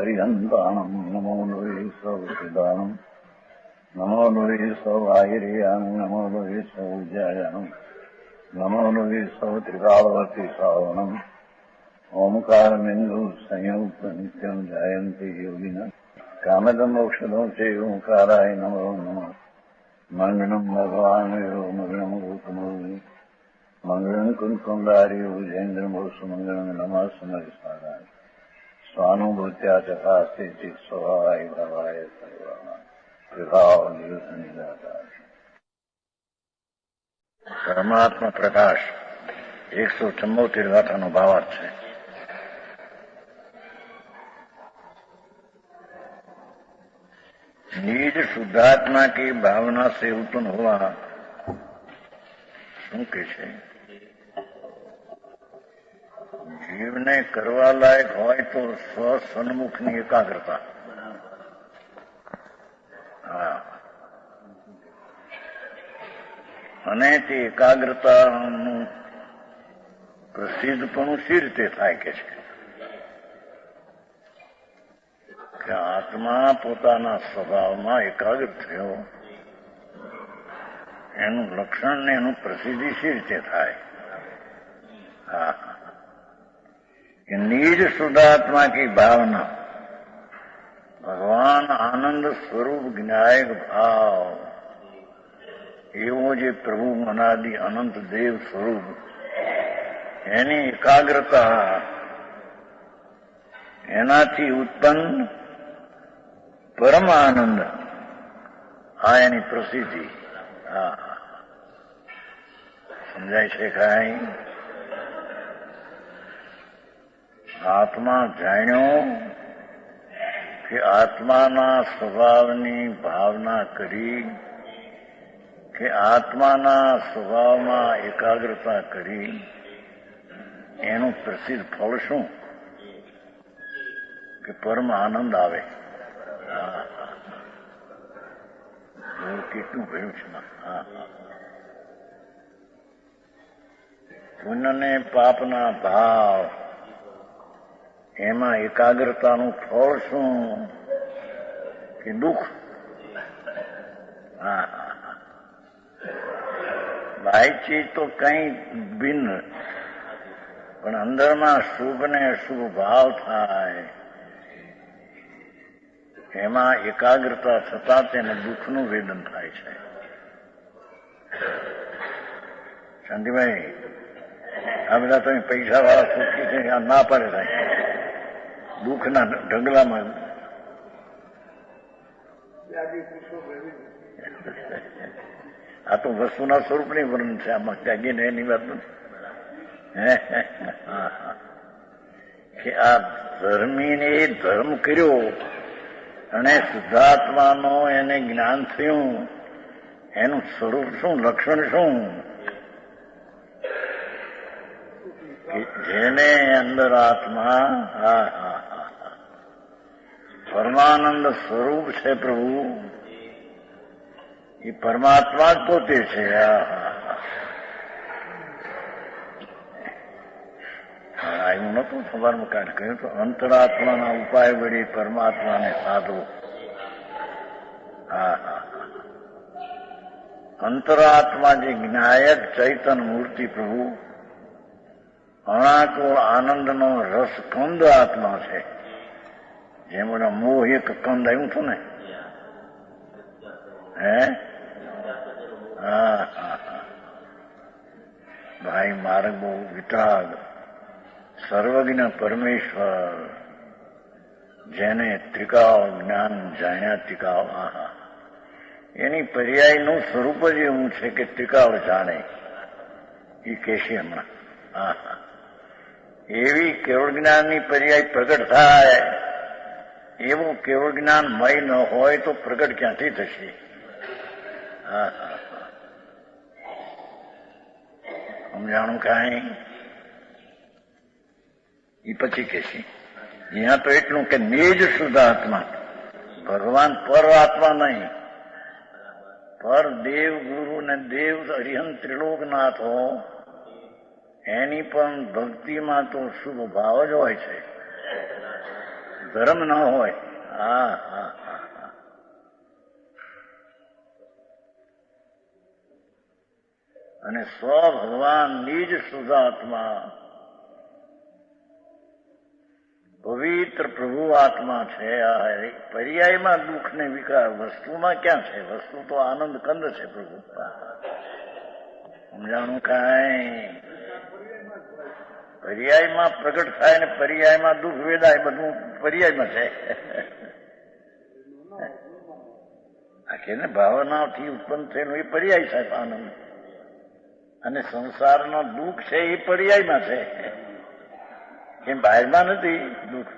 હરિહંતાણમ નમો નુરે સૌદાનમ નમો નુરે સૌહિરિયાનમ નમો નુરે સૌજયાનમ નમો નુરે સૌ ત્રિકાળવતી સાવનમ ઓમકારમિંદુ સંયુક્ત નિત્યમ જાયંતિ યોગિન કામદમ ઔષધો છે ઓંકારાય નમો નમઃ મંગળમ ભગવાન મંગળમ રૂપમૂર્તિ મંગળમ કુંકુંડાર્ય ભુજેન્દ્રમોષ મંગળમ નમઃ સમરિસારાય સ્વાનુભૂત્યા ચકાસ્તે ચિત સ્વભાવાય ભવાય સર્વમાં વિભાવ નિવૃત્ત નિરાકાર પરમાત્મા પ્રકાશ 174 ગાથાનો ભાવાર્થ છે. निज शुद्धात्मा की भावना से उत्पन्न हुआ શું કે છે? જીવને કરવા લાયક હોય તો સ્વ સન્મુખની એકાગ્રતા. હા, અને તે એકાગ્રતાનું પ્રસિદ્ધપણું સી રીતે થાય કે છે કે આત્મા પોતાના સ્વભાવમાં એકાગ્ર થયો, એનું લક્ષણ ને એનું પ્રસિદ્ધિ સી રીતે થાય? હા, કે નિજ શુદ્ધાત્મા કી ભાવના, ભગવાન આનંદ સ્વરૂપ જ્ઞાયક ભાવ, એવો જે પ્રભુ અનાદિ અનંત દેવ સ્વરૂપ, એની એકાગ્રતા, એનાથી ઉત્પન્ન પરમ આનંદ, આ એની પ્રસિદ્ધિ. હા, સમજાય છે કાંઈ? આત્મા જાણ્યો કે આત્માના સ્વભાવની ભાવના કરી, કે આત્માના સ્વભાવમાં એકાગ્રતા કરી, એનું પ્રસિદ્ધ ફળ શું? કે પરમ આનંદ આવે. કેટલું ભર્યું છે. પુણ્ય ને પાપના ભાવ, એમાં એકાગ્રતાનું ફળ શું? કે દુઃખ. બાહ્ય ચીજ તો કઈ ભિન્ન, પણ અંદરમાં શુભ ને અશુભ ભાવ થાય, એમાં એકાગ્રતા થતા તેને દુઃખનું વેદન થાય છે. શાંતિભાઈ, આ બધા તમે પૈસા વાળા સુખી છે, આ ના પાડે થાય દુઃખના ઢગલામાં. આ તો વસ્તુના સ્વરૂપની વર્ણન છે, આમાં ત્યાગીને એની વાત નથી. કે આ ધર્મીને એ ધર્મ કર્યો અને શુદ્ધાત્માનો એને જ્ઞાન થયું, એનું સ્વરૂપ શું, લક્ષણ શું? જેને અંદર આત્મા પરમાનંદ સ્વરૂપ છે પ્રભુ, એ પરમાત્મા જ પોતે છે. એવું નતું સવારમાં કાઢ કહ્યું તો અંતરાત્માના ઉપાય વળી પરમાત્માને સાધો. અંતરાત્મા જે જ્ઞાયક ચૈતન મૂર્તિ પ્રભુ, અણાકુળ આનંદનો રસકંદ આત્મા છે. જેમ બધા મોહ એક કંદ આવ્યું હતું ને. ભાઈ માર્ગ બહુ વિતરાગ, સર્વજ્ઞ પરમેશ્વર, જેને ત્રિકાળ જ્ઞાન જાણ્યા ત્રિકાળ, એની પર્યાયનું સ્વરૂપ જ એવું છે કે ત્રિકાળ જાણે. એ કહેશે હમણાં. એવી કેવળ જ્ઞાનની પર્યાય પ્રગટ થાય, એવું કેવળ જ્ઞાન મય ન હોય તો પ્રગટ ક્યાંથી થશે? સમજાણું કાંઈ? એ પછી કહેશે. અહીંયા તો એટલું કે નિજ શુદ્ધ આત્મા, ભગવાન પર આત્મા નહીં, પર દેવ ગુરુ ને દેવ અરિહંત ત્રિલોકનાથ હો, એની પણ ભક્તિમાં તો શુભ ભાવ જ હોય છે. ધર્મ ન હોય. હા હા હા હા. અને સ્વ ભગવાન નિજ શુદ્ધાત્મા પવિત્ર પ્રભુ આત્મા છે. આ પર્યાયમાં દુઃખ ને વિકાર વસ્તુમાં ક્યાં છે? વસ્તુ તો આનંદ કંદ છે પ્રભુ. સમજાણું કાંઈ? પર્યાયમાં પ્રગટ થાય ને પર્યાયમાં દુઃખ વેદાય, બધું પર્યાયમાં છે. આ કે ને ભાવનાથી ઉત્પન્ન થયેલું એ પર્યાય સાહેબ આનંદ, અને સંસારનો દુઃખ છે એ પર્યાયમાં છે, એમ બહારમાં નથી દુઃખ.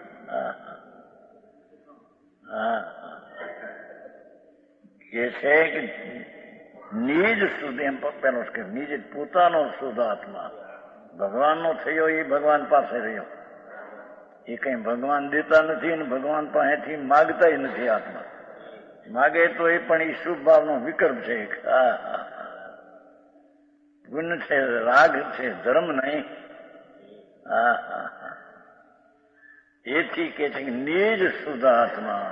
હા કે છે કે નિજ શુદ્ધ, એમ પેલો કે નિજ પોતાનો શુદ્ધ આત્મા ભગવાનનો થયો એ ભગવાન પાસે રહ્યો. એ કઈ ભગવાન દેતા નથી અને ભગવાન પાસેથી માગતા નથી. આત્મા માગે તો એ પણ એ શુભ ભાવનો વિકલ્પ છે. ગુણ છે, રાગ છે, ધર્મ નહીં. હા હા હા. એથી કે છે કે નિજ શુદ્ધ આત્મા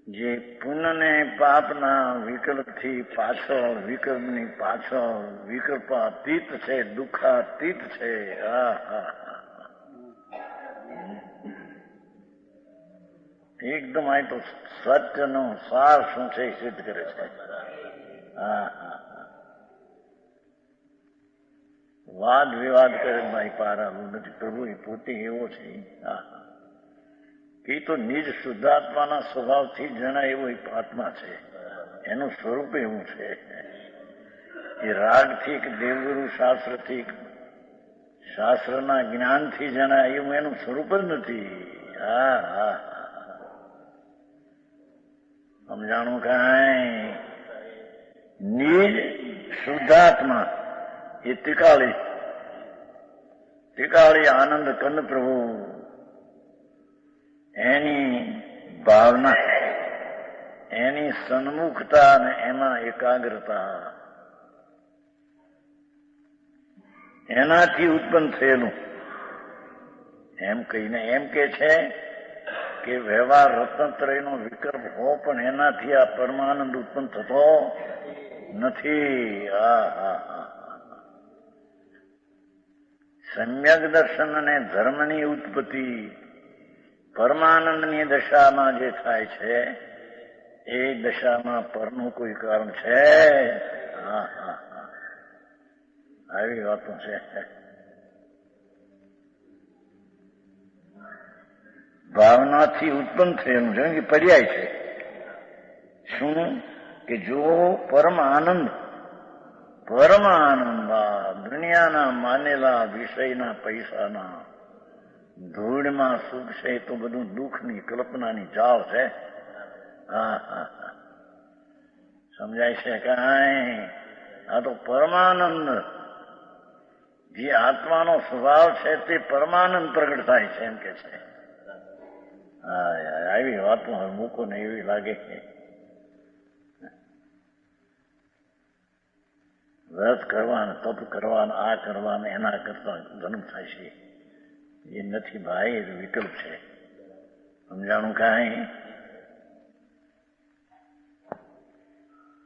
જે પુણ્ય પાપના વિકલ્પથી પાછળ, વિકલ્પની પાછળ વિકલ્પાતીત છે, દુઃખાતીત છે. હા હા હા. એકદમ આ તો સત્યનો સાર શું છે એ સિદ્ધ કરે છે. હા હા હા. વાદ વિવાદ કરે ભાઈ પારાનું નથી. પ્રભુ એ પોતે એવો છે. હા હા. એ તો નિજ શુદ્ધાત્માના સ્વભાવથી જણાય એવો એક આત્મા છે. એનું સ્વરૂપ એવું છે. એ રાગથી કે દેવગુરુ શાસ્ત્રથી, શાસ્ત્રના જ્ઞાનથી જણાય એવું એનું સ્વરૂપ જ નથી. હા હા. સમજાણું કાંઈ? નિજ શુદ્ધાત્મા એ ત્રિકાળી આનંદ કંદ પ્રભુ, એની ભાવના, એની સન્મુખતા અને એમાં એકાગ્રતા, એનાથી ઉત્પન્ન થયેલું. એમ કહીને એમ કે છે કે વ્યવહાર રત્નત્રયનો વિકલ્પ હો, પણ એનાથી આ પરમાનંદ ઉત્પન્ન થતો નથી. હા હા હા. સમ્યક દર્શન અને ધર્મની ઉત્પત્તિ પરમાનંદની દશામાં જે થાય છે એ દશામાં પરનું કોઈ કારણ છે? હા હા હા. આવી વાતો છે. ભાવનાથી ઉત્પન્ન થયેલું છે કે પર્યાય છે. શું કે જો પરમ આનંદ દુનિયાના માનેલા વિષયના પૈસાના ધૂળમાં સુખ છે તો બધું દુઃખની કલ્પનાની જાળ છે. હા હા હા. સમજાય છે કાંઈ? આ તો પરમાનંદ જે આત્માનો સ્વભાવ છે તે પરમાનંદ પ્રગટ થાય છે એમ કે છે. હા આવી વાતો મૂકો ને એવી લાગે છે. વ્રત કરવાના, તપ કરવાના, આ કરવાના, એના કરતા જન્મ થાય છે એ નથી ભાઈ, એ વિકલ્પ છે. સમજાણું કાંઈ?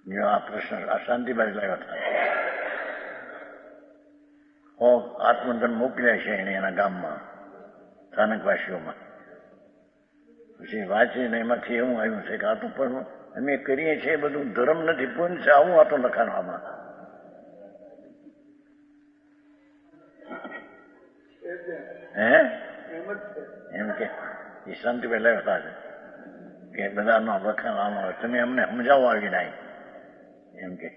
જો આ પ્રશ્ન શાંતિભાઈ લાવ્યા હતા, આત્મધન મોકલ્યા છે એને એના ગામમાં, સ્થાનકવાસીઓમાં. પછી વાંચીને એમાંથી એવું આવ્યું છે કે આ તો પણ અમે કરીએ છીએ બધું ધર્મ નથી, પુણ્ય છે. આવું આ તો લખાણવામાં એમ કે એ શાંતિભાઈ લાવ્યા હતા કે બધાનો વખાણ આમાં હોય, તમે અમને સમજાવો આવી નાય એમ કે.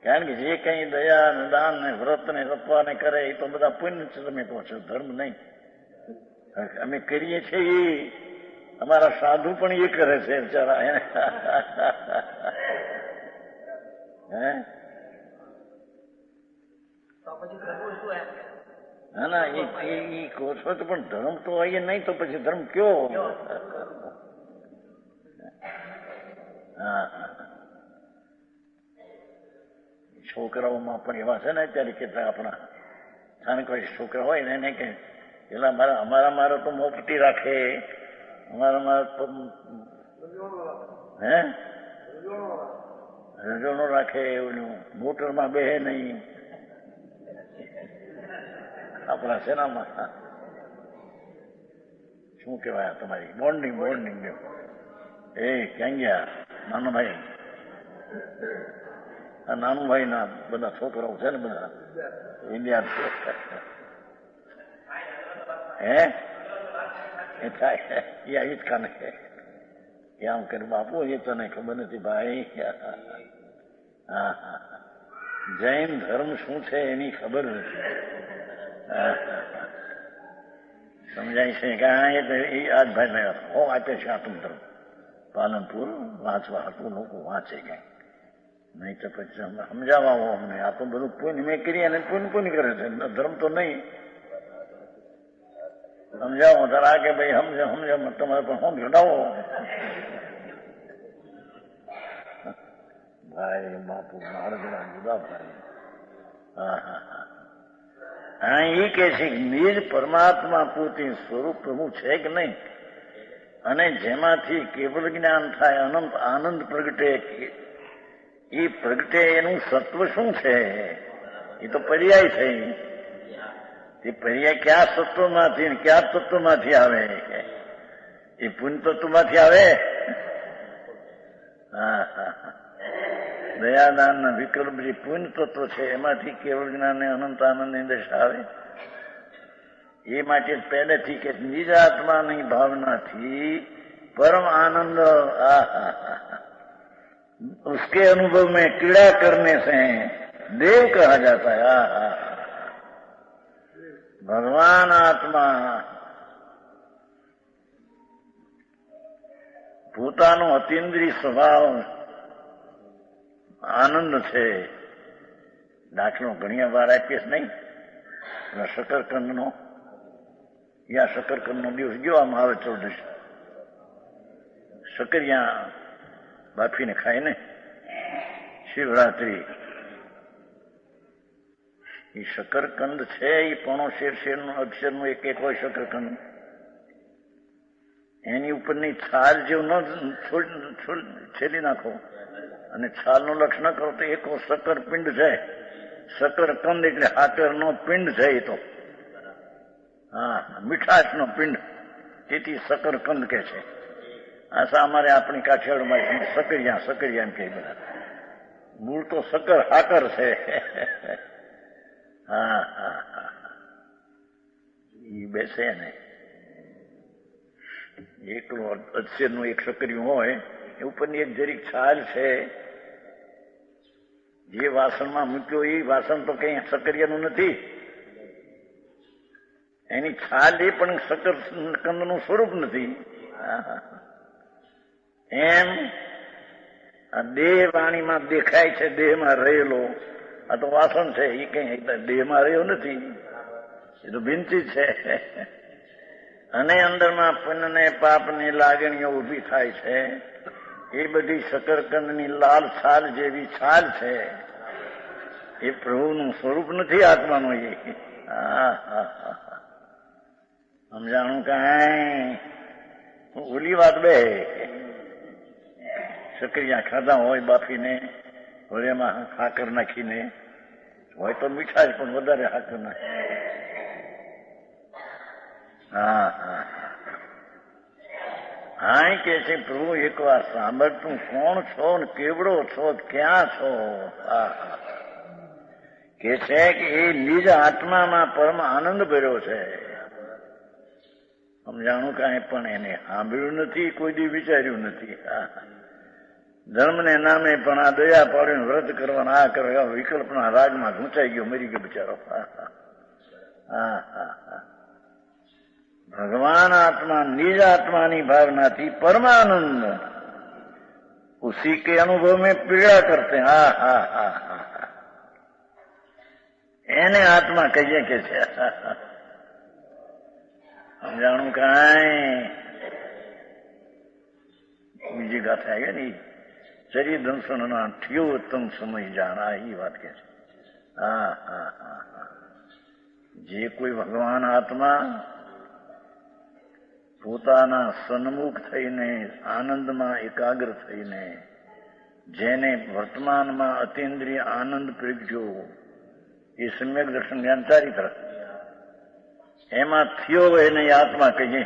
કારણ કે જે કઈ દયા ને દાન ને વ્રત ને તપવા ને કરે એ તો બધા પુણ્ય છે. તમે કહો છો ધર્મ નહીં. અમે કરીએ છીએ એ અમારા સાધુ પણ એ કરે છે બિચારા. ના ના એ કહો છો તો પણ ધર્મ તો હોય નહીં તો પછી ધર્મ કયો? હા છોકરાઓમાં પણ એવા છે ને અત્યારે કેટલા આપણા સ્થાનિક છોકરા હોય ને એને કે પેલા અમારા તો મોપટી રાખે, અમારા તો હે રજોણો રાખે, મોટરમાં બેહે નહીં. આપણા સેનામાં શું કહેવાય તમારી બોન્ડિંગ એ ક્યાં ગયા નાનો ભાઈ? આ નાનું ભાઈ ના બધા છોકરાઓ છે ને બધા ઇન્ડિયા હે એ થાય એ આવી જ કાને આમ કરે બાપુ એ તને ખબર નથી ભાઈ. હા જૈન ધર્મ શું છે એની ખબર નથી. સમજાય છે કે આજ ભાઈ હો આપે છે આત્મ ધર્મ પાલનપુર વાંચવા હતું, લોકો વાંચે કઈ નહીં તો પછી સમજાવો અમને. આ તો બધું પુણ્ય મેં કરી અને પુણ્ય કરે છે, ધર્મ તો નહીં. સમજાવો તારા કે ભાઈ સમજાવ તમારે પણ હું ઘટાવો ભાઈ બાપુ મારા જુદા ભાઈ. હા એ કે છે નિજ પરમાત્મા પૂરતી સ્વરૂપ પ્રભુ છે કે નહીં, અને જેમાંથી કેવળ જ્ઞાન થાય, અનંત આનંદ પ્રગટે, એ પ્રગટે એનું સત્વ શું છે? એ તો પર્યાય થઈ. તે પર્યાય કયા સત્વમાંથી કયા તત્વમાંથી આવે? એ પુણ્ય તત્વમાંથી આવે. દયાદાન ના વિકલ્પ જે પુણ્ય તત્વ છે એમાંથી કેવળ જ્ઞાન અનંત આનંદ ની દશા આવે. એ માટે પહેલેથી કે નિજ આત્માની ભાવનાથી परम आनंद उसके अनुभव में क्रीड़ा करने से देव कहा जाता है। भगवान आत्मा પોતાનો અતિન્દ્રિય સ્વભાવ આનંદ છે. દાખલો ઘણી વાર આપીશ નહીં, શકરકંદનો યા શકરકંદનો દિવસ ગયો આમ આવે ચૌદશ, શકરિયા બાફીને ખાય ને શિવરાત્રી. એ શકરકંદ છે એ પોણો શેરનું અક્ષરનું એક એક હોય શકરકંદ. એની ઉપરની છાલ જેવું ન છેલી નાખો અને છાલનું લક્ષ ન કરો તો એક શકર પિંડ છે. શકરકંદ એટલે હાકરનો પિંડ છે. એ તો હા મીઠાશનો પિંડ, તેથી શકરકંદ કે છે. આશા અમારે આપણી કાઠિયાવાડમાં શકરિયા એમ કે બધા. મૂળ તો શકર હાકર છે. હા હા હા એ બેસે ને એકલો અક્ષરનું એક શકરિયું હોય એ ઉપરની એક જરીક છાલ છે. જે વાસણમાં મૂક્યો એ વાસણ તો કઈ શકરિયાનું નથી. એની છાલ એ પણ શકરકંદનું સ્વરૂપ નથી. એમ આ દેહ વાણીમાં દેખાય છે, દેહમાં રહેલો આ તો વાસણ છે. એ કઈ દેહમાં રહ્યો નથી, એ તો ભિંતી છે. અને અંદરમાં પુણ્યને પાપની લાગણીઓ ઉભી થાય છે. એ બધી શકરકંદની લાલ છાલ જેવી છાલ છે. એ પ્રભુનું સ્વરૂપ નથી આત્માનું. એ સમજાણું કાંઈ ઓલી વાત બે શકરિયા ખાધા હોય બાફીને, એમાં હાકર નાખીને હોય તો મીઠા જ પણ વધારે હાકર નાખે. હા હા હા કે છે પ્રભુ એક વાર સાંભળ, તું કોણ છો ને કેવડો છો, ક્યાં છો? કે છે કે એ નિજ આત્મામાં પરમ આનંદ ભર્યો છે. સમજાણું કાંઈ પણ એને સાંભળ્યું નથી, કોઈ દી વિચાર્યું નથી. ધર્મને નામે પણ આ દયા પાડીને વ્રત કરવાના આ કરે વિકલ્પના રાગમાં ઘૂંચાઈ ગયો, મરી ગયો બિચારો. હા હા હા भगवान आत्मा निज आत्मा भावनाથી परमानंद उसी के अनुभव में पीड़ा करते हैं. हा हा हा हा એને આત્મા કહીએ કે છે. સમજાણું કાંઈ બીજી ગાથા આવી ને ચરી દંસણના ઠિયો તમ સમય જાણા, એ વાત કે છે. હા હા હા હા જે કોઈ ભગવાન આત્મા પોતાના સન્મુખ થઈને આનંદમાં એકાગ્ર થઈને જેને વર્તમાનમાં અતિન્દ્રિય આનંદ પ્રગટ્યો એ સમ્યક દર્શન જ્ઞાન ચારિત્ર એમાં થયો એને આત્મા કહીએ.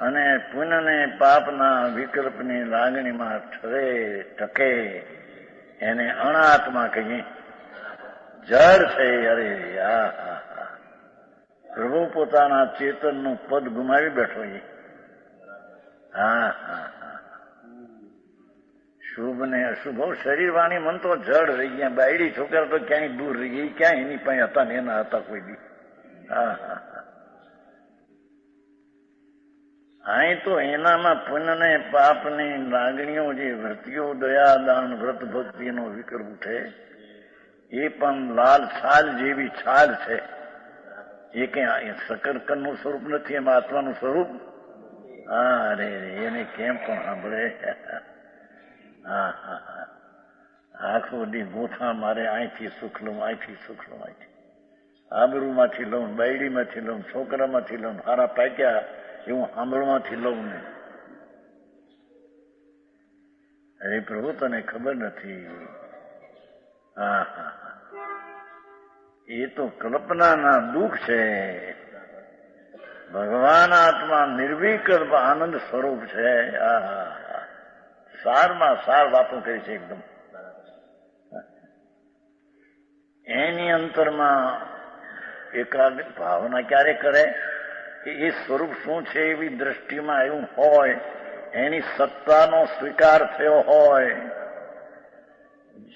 અને પુણ્યને પાપના વિકલ્પની લાગણીમાં ટકે એને અણાત્મા કહીએ. જળ છે. અરે પ્રભુ પોતાના ચેતનનું પદ ગુમાવી બેઠો એ. શુભ ને અશુભ શરીર વાણી મન તો જડ રહી ગયા. બાયડી છોકરા તો ક્યાંય દૂર રહી ગઈ, ક્યાંય એની પાસે હતા ને એના હતા કોઈ દી. અહીં તો એનામાં પુણ્યને પાપની લાગણીઓ જે વૃત્તિઓ દયા દાન વ્રત ભક્તિનો વિકલ્પ ઉઠે એ પણ લાલ છાલ જેવી છાલ છે. એ કઈ શકરકંદનું સ્વરૂપ નથી, એમાં આત્માનું સ્વરૂપ. અરે એને કેમ પણ સાંભળે. આખો દી ગોથા મારે અહીંથી સુખ લઉં, અહીંથી સુખ લઉં, અહીંથી આબરૂમાંથી લઉં, બાયડીમાંથી લઉં, છોકરામાંથી લઉં, હારા પાક્યા એવું સાંભળવાથી લઉં ને. અરે પ્રભુ તને ખબર નથી. એ તો કલ્પનાના દુઃખ છે. ભગવાન આત્મા નિર્વિકલ્પ આનંદ સ્વરૂપ છે. સારમાં સાર વાતો કરી છે એકદમ. એની અંતરમાં એકાગ્ર ભાવના ક્યારે કરે કે એ સ્વરૂપ શું છે એવી દ્રષ્ટિમાં આવ્યું હોય, એની સત્તાનો સ્વીકાર થયો હોય,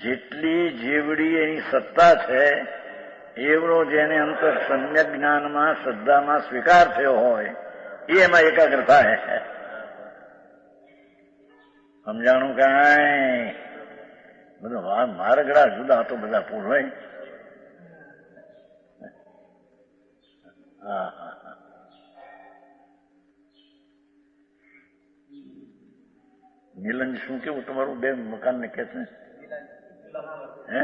જેટલી જેવડી એની સત્તા છે એવડો જેને અંતર સમ્યક જ્ઞાનમાં શ્રદ્ધામાં સ્વીકાર થયો હોય એ એમાં એકાગ્ર થાય. સમજાણું કાંઈ? બધું મારગડા જુદા તો બધા પૂરવાય. નીલંજ શું કેવું તમારું બે મકાન ને કે છે? હે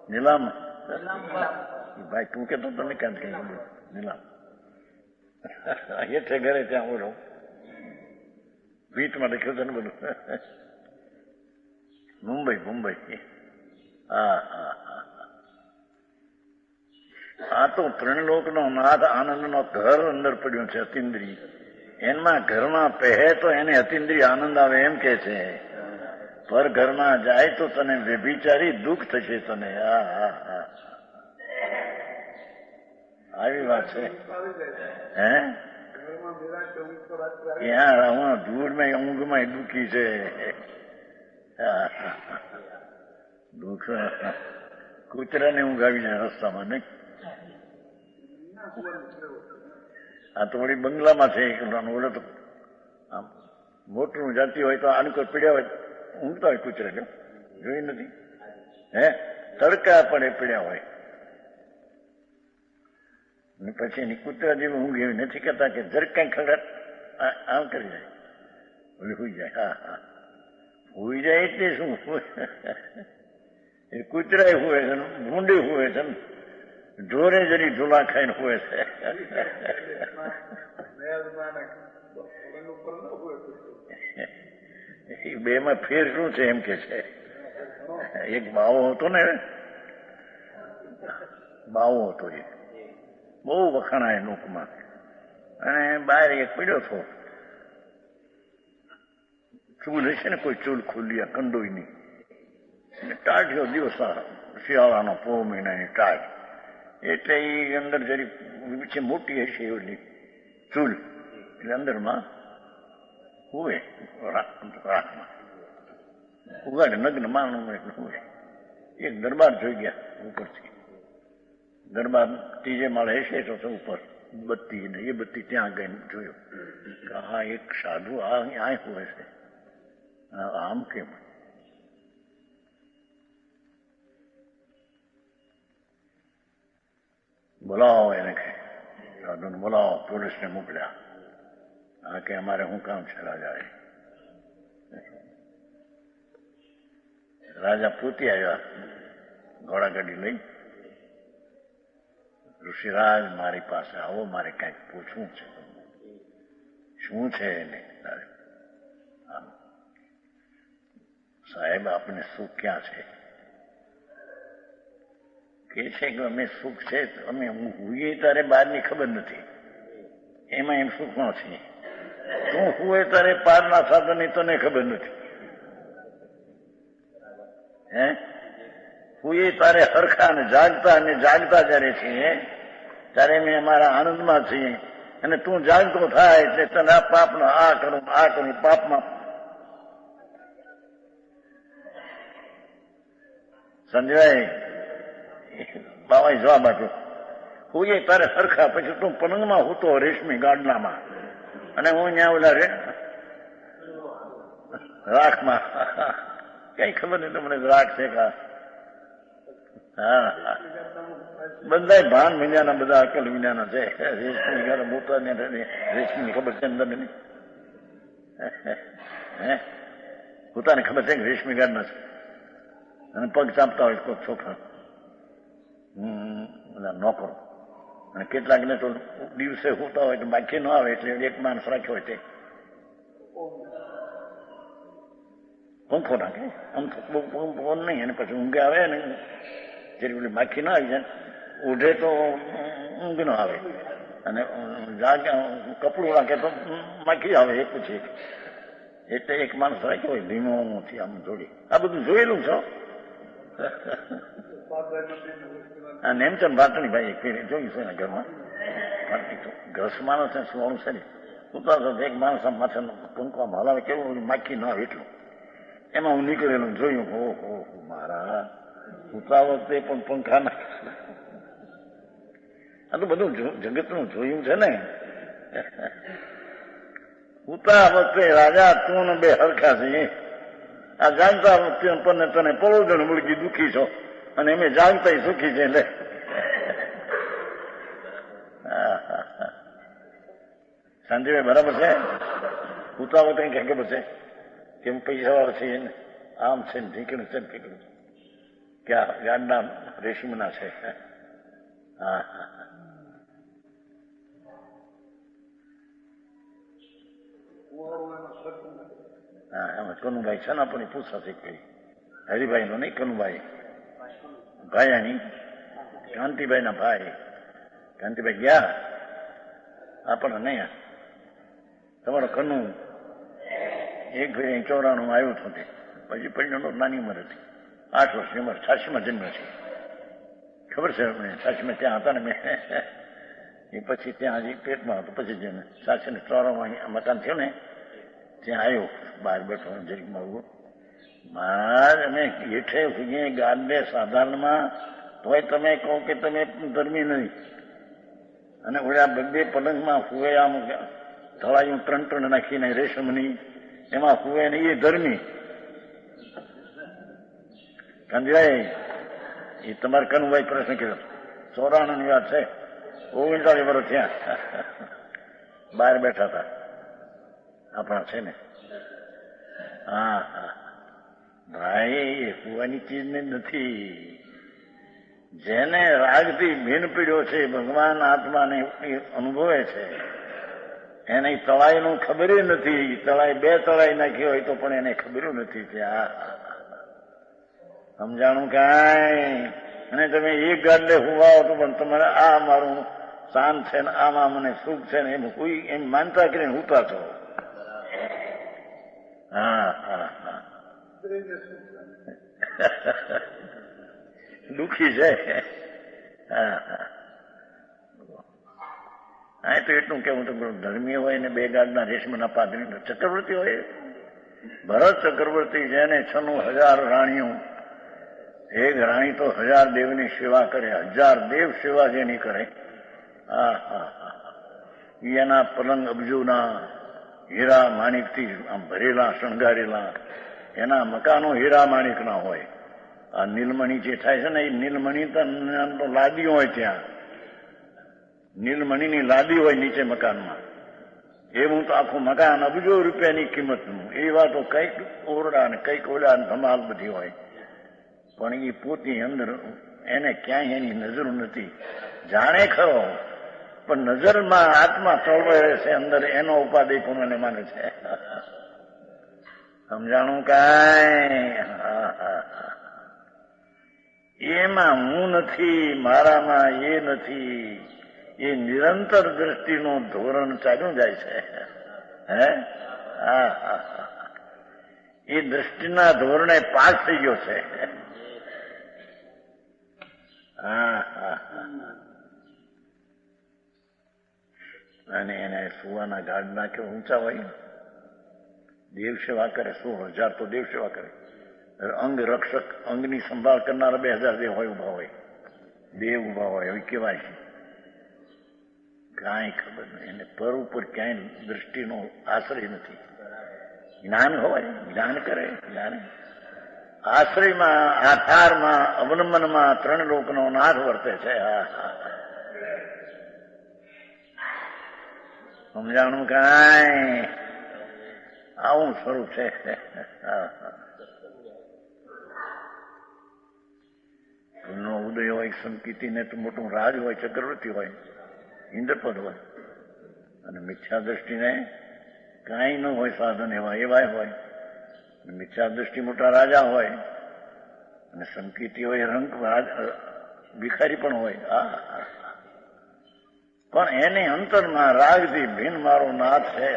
નીલામ ભાઈ તું કેતો તમે ક્યાં કહી નીલામ એ છે ઘરે ત્યાં હું રહું. વીટમાં લખ્યું છે ને બધું. મુંબઈ. આ તો ત્રિલોકનો નાથ આનંદનો ઘર અંદર પડ્યો છે અતિન્દ્રિય. એમાં ઘરમાં પહેરે તો એને અતિન્દ્રિય આનંદ આવે એમ કે છે. પર ઘરમાં જાય તો તને વ્યભિચારી દુઃખ થશે તને. આવી વાત છે. હે ત્યાં ધૂળમાં ઊંઘમાં દુઃખી છે. દુઃખ કૂતરાને ઊંઘ આવી જાય રસ્તામાં નહીં. આ તો વળી બંગલામાં છે. ઓલો તો આમ મોટું જાતી હોય તો આનું કોઈ પીડ્યા હોય ઊંઘતા હોય કૂતરા. જોઈ નથી? હે તડકા પડે પીડ્યા હોય પછી એની કૂતરા જેવી ઊંઘ એવી નથી કહેતા કે જર કઈ ખગડાટ આમ કરી જાય ઓલી હુઈ જાય. હુઈ જાય એટલે શું? એ કૂતરા હુએ છે, ભૂંડી હુએ છે, ઢોરે જરી ઢોલા ખાઈને હુએ છે. એ બે માં ફેર શું છે એમ કે છે. એક બાવો હતો ને, બાવો હતો એ બહુ વખાણાય લોકમાં. અને બહાર એક પડ્યો હતો. ચૂલ હશે ને કોઈ ચૂલ ખુલ્લી કંડોઈની ટાઢ્યો દિવસ શિયાળાનો પો મહિનાની ટાઢ એટલે એ અંદર જરી નીચે મોટી હશે એવી ચૂલ એટલે અંદરમાં હુએ રાખમાં ઉગાડે નગ્ન માનું એટલે હુએ. એક દરબાર જોઈ ગયા ઉપરથી. દરબાર ત્રીજે માળે હશે તો ઉપર બત્તી ને એ બત્તી ત્યાં ગઈને જોયો કે હા એક સાધુ આ હુએ છે. આમ કેમ? બોલાવો એને કે સાધુને બોલાવો. પોલીસને મોકલ્યા. હા કે અમારે શું કામ છે રાજાએ? રાજા પોતે આવ્યા ઘોડાગાડી લઈ. ઋષિરાજ મારી પાસે આવો, મારે કંઈક પૂછવું છે. શું છે એને? સાહેબ આપને સુખ ક્યાં છે? કે છે કે અમે સુખ છે, અમે હુઈએ તારે બહારની ખબર નથી, એમાં એમ સુખ ન છે. તું હુએ તારે પારના સાધનની તને ખબર નથી. હે હુએ તારે હરખા અને જાગતા જયારે છીએ ત્યારે અમે અમારા આનંદમાં છીએ, અને તું જાગતો થાય એટલે તને આ પાપનો આ કરું પાપમાં. સંજય બાવાએ જવાબ આપ્યો, હુએ તારે હરખા, પછી તું પલંગમાં હૂતો રેશમી ગાડલામાં, અને હું ત્યાં ઓલા રાખમાં. કઈ ખબર નહીં તમને રાખ છે કા? હા, બધા ભાન વિનાના, બધા અકલ વિનાના છે. રેશમી ગાડ મોટા રેશમી ખબર છે અંદર નહીં? હે પોતાને ખબર છે કે રેશમી ગાડ ના છે, અને પગ ચાપતા હોય કોઈ છોકરા નોકરો, અને કેટલાક ને તો દિવસે હોતા હોય તો બાકી ન આવે એટલે એક માણસ રાખ્યો હોય તે પંખો નાખે, આમ પવન નહીં, અને પછી ઊંઘે આવે ને જેથી પેલી માખી ના આવી જાય. ઉઢે તો ઊંઘ ન આવે, અને કપડું રાખે તો માખી આવે. એ પૂછે એટલે એક માણસ રાખ્યો હોય ધીમોથી આમ જોડી. આ બધું જોયેલું છો. આ નેમચંદ ભાટણી ભાઈ એક ફેર જોયું છે ને ઘરમાં. ઘસ માણસ ને સુવાનું છે ને, ઉતારતો એક માણસ આમ માથે પંખો આમ હલાવે, કેવું માખી ન આવે એટલું. એમાં હું નીકળેલું જોયું, ઓહો મારા ઉતા વખતે પણ પંખા ના. આ તો બધું જગતનું જોયું છે ને. ઉતા વખતે રાજા તું ને બે હરખા છે. આ જાગતા વખતે પણ તને પલોદણ મુળગી દુઃખી છો, અને એમે જાગતા સુખી છે. લે સંજયભાઈ બરાબર છે. ઉતા વખતે કઈ ખબર છે કેમ પૈસા વાળા છે ને, આમ છે ને ઢીકણું છે ને ઠીકણું છે, ક્યાં ગાડના રેશમના છે. હા હા, એમાં કનુભાઈ છે ને આપણી પૂછાશે કઈ હરિભાઈ નો નહીં, કનુભાઈ ભાયાની કાંતિભાઈ ના ભાઈ. કાંતિભાઈ ગયા આપણને નહીં. તમારો કનુ એક ભાઈ 94 આવ્યું હતું, પછી પરિણામ નાની ઉંમર હતી, 8 વર્ષની ઉંમર, 86માં જન્મ છે. ખબર છે આપણે 86માં ત્યાં હતા ને મેં, એ પછી ત્યાં હજી પેટમાં હતું, પછી જેને 84 મકાન થયું ને ત્યાં આવ્યો, બહાર બેઠો જરીક મળવું. મહારાજ અમે હેઠે સુઈએ ગાડને સાધારણમાં, તોય તમે કહો કે તમે ધર્મી નહીં, અને ઓલા બે પલંગમાં હુએ આમ ધળાયું 3 નાખીને રેશમની એમાં હુએ ને એ ધર્મી. કાંતિભાઈ એ તમારે કનુભાઈ પ્રશ્ન કર્યો, 94 ની વાત છે, 39 વર્ષ થયા, બહાર બેઠા હતા આપણા છે ને. હા હા ભાઈ, એ હુવાની ચીજ ને નથી. જેને રાગથી ભીન પીડ્યો છે, ભગવાન આત્માને અનુભવે છે, એને તળાઈનું ખબર નથી. તળાઈ 2 તળાઈ નાખી હોય તો પણ એને ખબર નથી કે આ સમજાણું કાંઈ. અને તમે એક ગાડલે હુવાઓ તો પણ તમારે આ મારું શાંત છે ને આમાં મને સુખ છે ને એમ કોઈ એમ માનતા કરીને હુતા છો. હા હા હા દુઃખી છે. હા હા હા, તો એટલું કેવું તો ધર્મી હોય ને 2 ગાડના રેશમના પાદરી ચક્રવર્તી હોય. ભરત ચક્રવર્તી છે ને 96,000 રાણીઓ, એક રાણી તો 1000 દેવની સેવા કરે, 1000 દેવ સેવા જેની કરે. હા હા હા, એના પલંગ અબજોના હીરા માણિકથી આમ ભરેલા શણગારેલા, એના મકાનો હીરા માણિકના હોય. આ નીલમણી જે થાય છે ને, એ નીલમણી તો લાદી હોય, ત્યાં નીલમણીની લાદી હોય નીચે મકાનમાં. એવું તો આખું મકાન અબજો રૂપિયાની કિંમતનું. એવા તો કંઈક ઓરડા ને કંઈક ઓરડા ધમાલ બધી હોય, પણ એ પોતની અંદર એને ક્યાંય એની નજર નથી. જાણે ખરો પણ નજરમાં આત્મા તળવાય છે અંદર, એનો ઉપાધિ પૂર્ણને માને છે. સમજાણું કાંઈ? એમાં હું નથી, મારામાં એ નથી, એ નિરંતર દ્રષ્ટિનું ધોરણ ચાલ્યું જાય છે. હે એ દ્રષ્ટિના ધોરણે પાસ થઈ ગયો છે. અને એને સુવાના ગાડના કે ઊંચા હોય, દેવ સેવા કરે, 16,000 તો દેવ સેવા કરે. અંગ રક્ષક, અંગની સંભાળ કરનારા 2,000 દેવ હોય, ઉભા હોય, દેવ ઉભા હોય. હવે કેવાય છે કાંઈ ખબર નહીં. એને પર ઉપર ક્યાંય દ્રષ્ટિનો આશ્રય નથી. જ્ઞાન હોય, જ્ઞાન કરે, જ્ઞાન આશ્રયમાં, આધારમાં, અવલંબનમાં 3 લોકનો નાથ વર્તે છે. સમજાણું કાંઈ? આવું સ્વરૂપ છે. નો ઉદય હોય, સંકિતિને તો મોટું રાજ હોય, ચક્રવર્તી હોય, ઇન્દ્રપદ હોય, અને મિથ્યા દ્રષ્ટિને કાંઈ ન હોય, સાધન એવા હોય. મિથ્યા દ્રષ્ટિ મોટા રાજા હોય, અને સંકિતિ હોય રંગ ભિખારી પણ હોય. પણ એને અંતરમાં રાગથી ભીન મારો નાથ છે.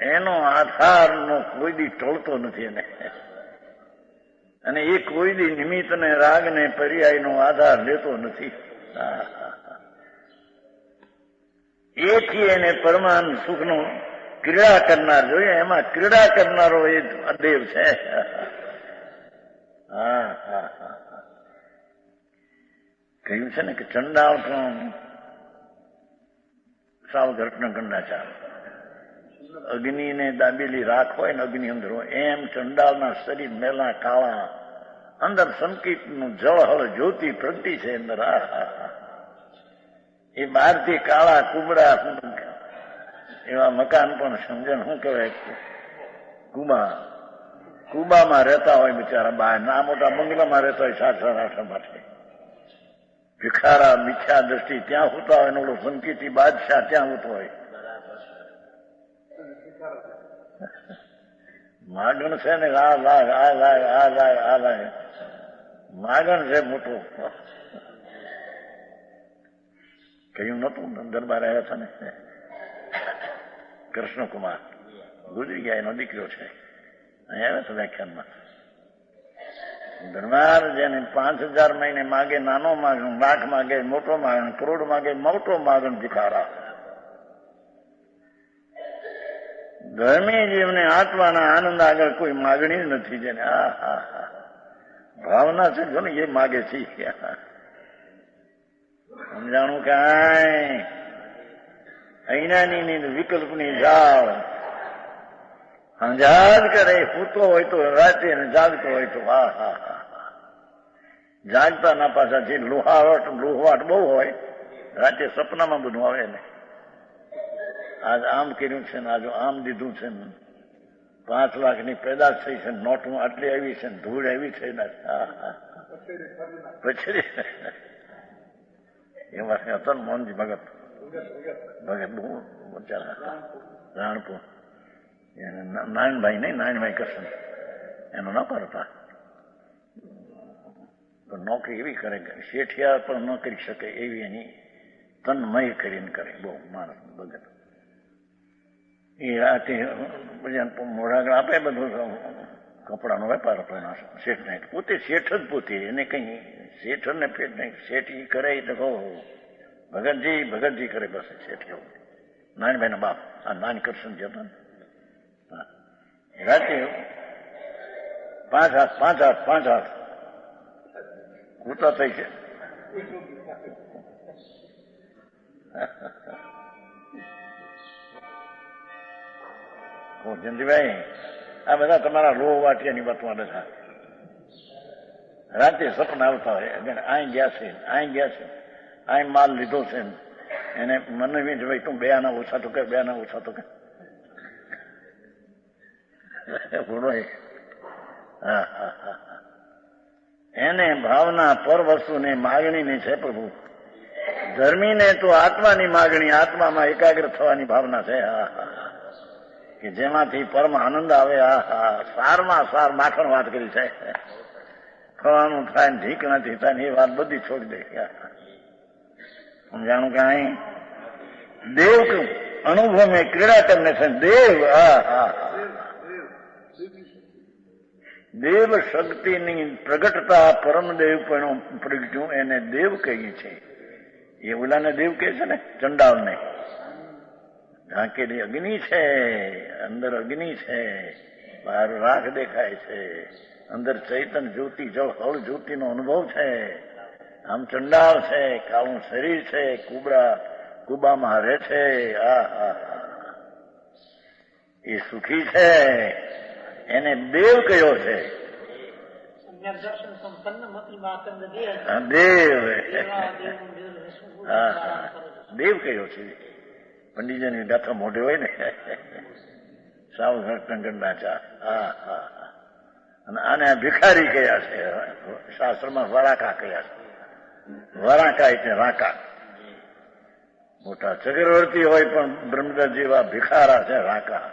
એનો આધારનો કોઈ દી ટળતો નથી એને, અને એ કોઈ દી નિમિત્ત ને રાગ ને પર્યાયનો આધાર લેતો નથી. એથી એને પરમાન સુખનો ક્રીડા કરનાર જોઈએ. એમાં ક્રીડા કરનારો એ દેવ છે. કહ્યું છે ને કે ચંડાળ પણ સાવ ઘટના ગંડાચાર, અગ્નિને દાબેલી રાખ હોય ને અગ્નિ અંદર હોય, એમ ચંડાળના શરીર મેલા કાળા, અંદર સંકિતનું જળહળ જ્યોતિ પ્રગટી છે અંદર. એ બહારથી કાળા કુબડા એવા મકાન પણ સમજણ શું કહેવાય, કુબામાં રહેતા હોય બિચારા, બહાર ના મોટા બંગલામાં રહેતા હોય, 7-8 માટે ભિખારા મિથ્યા દ્રષ્ટિ ત્યાં હોતા હોય, ઓલો સંકિતી બાદશાહ ત્યાં હોતો હોય. માગણ છે ને, આ લાગ માગણ છે મોટું. કહ્યું નતું, દરબાર આવ્યા હતા ને કૃષ્ણકુમાર, ગુજરી ગયા, એનો દીકરો છે, અહીંયા આવ્યા હતા વ્યાખ્યાનમાં. દરબાર જેને 5,000 મહિને માગે, નાનો માગણ, લાખ માગે મોટો માગણ, કરોડ માગે મોટો માગણ, ભિખારા. ધર્મી જીવને આત્માના આનંદ આગળ કોઈ માગણી જ નથી. જેને ભાવના છે જો ને એ માગે છે. સમજાણું કાંઈ? અજ્ઞાનીની વિકલ્પની ઝાડ અંજાર કરે, સૂતો હોય તો રાતે ને જાગતો હોય તો જાગતા ના પાછા જે લોહાટ બહુ હોય, રાતે સપનામાં બધું આવે ને, આજ આમ કર્યું છે ને, આજ આમ દીધું છે ને, 5 લાખની પેદાશ થઈ છે, નોટમાં આટલી આવી છે, ધૂળ આવી છે ને, પછી એમાં હતા ને મોહનજી ભગત બહુ બચારા હતા, રાણપુર. નારાયણભાઈ નહીં, નારાયણભાઈ કૃષ્ણ એનો નોકર હતા. પણ નોકરી એવી કરે, શેઠિયા પણ ન કરી શકે એવી એની તન્મય કરીને કરે, બહુ માણસ ભગત. એ રાતે મોઢાગળ આપે, બધું કપડાનો વેપાર હતો એના શેઠને. પોતે શેઠ જ પોતે, એને કઈ શેઠ ને પેટ નહીં, શેઠ ઈ કરે તો કહો ભગતજી કરે. બસ શેઠ એવું નારાયણભાઈ ના બાપ, આ નાન કૃષ્ણ જે હતા ને, રાતે 5 હાથ કૂતા થઈ છે. જયંતિભાઈ, આ બધા તમારા લોહ વાટિયાની વાતમાં બધા રાતે સપના આવતા હોય, અહીં ગયા છે, અહીં માલ લીધો છે, એને મને ભાઈ તું 2 આના ઓછા તો કે, 2 આના ઓછા તો કે. એને ભાવના પર વસ્તુને માગણીની છે પ્રભુ. ધર્મીને તો આત્માની માગણી, આત્મામાં એકાગ્ર થવાની ભાવના છે. કે જેમાંથી પરમ આનંદ આવે. સારમાં સાર માખણ વાત કરી છે. થવાનું થાય ને ઠીક નથી થાય એ વાત બધી છોડી દે. સમજાણું કે અહીં દેવ અનુભવ મેં ક્રીડા કરને છે. દેવ દેવ શક્તિની પ્રગટતા પરમદેવ પણ પ્રગટ્યું એને દેવ કહીએ છે. એ ઓલાને દેવ કહે છે ને, ચંડાલને. ઢાંકેલી અગ્નિ છે, અંદર અગ્નિ છે, બહાર રાખ દેખાય છે, અંદર ચૈતન જ્યોતિ હળ જ્યોતિનો અનુભવ છે. આમ ચંડાળ છે, કાળું શરીર છે, કુબામાં રહે છે. એ સુખી છે, એને દેવ કયો છે. દેવ કયો છે. પંડિતજીની ગાથા મોઢે હોય ને, સાવ ગંડાચા. અને આને ભિખારી કયા છે. શાસ્ત્રમાં વરાકા કયા છે. વરાકા એટલે રાકા. મોટા ચક્રવર્તી હોય પણ બ્રહ્મદત્ત જેવા ભિખારા છે રાકા,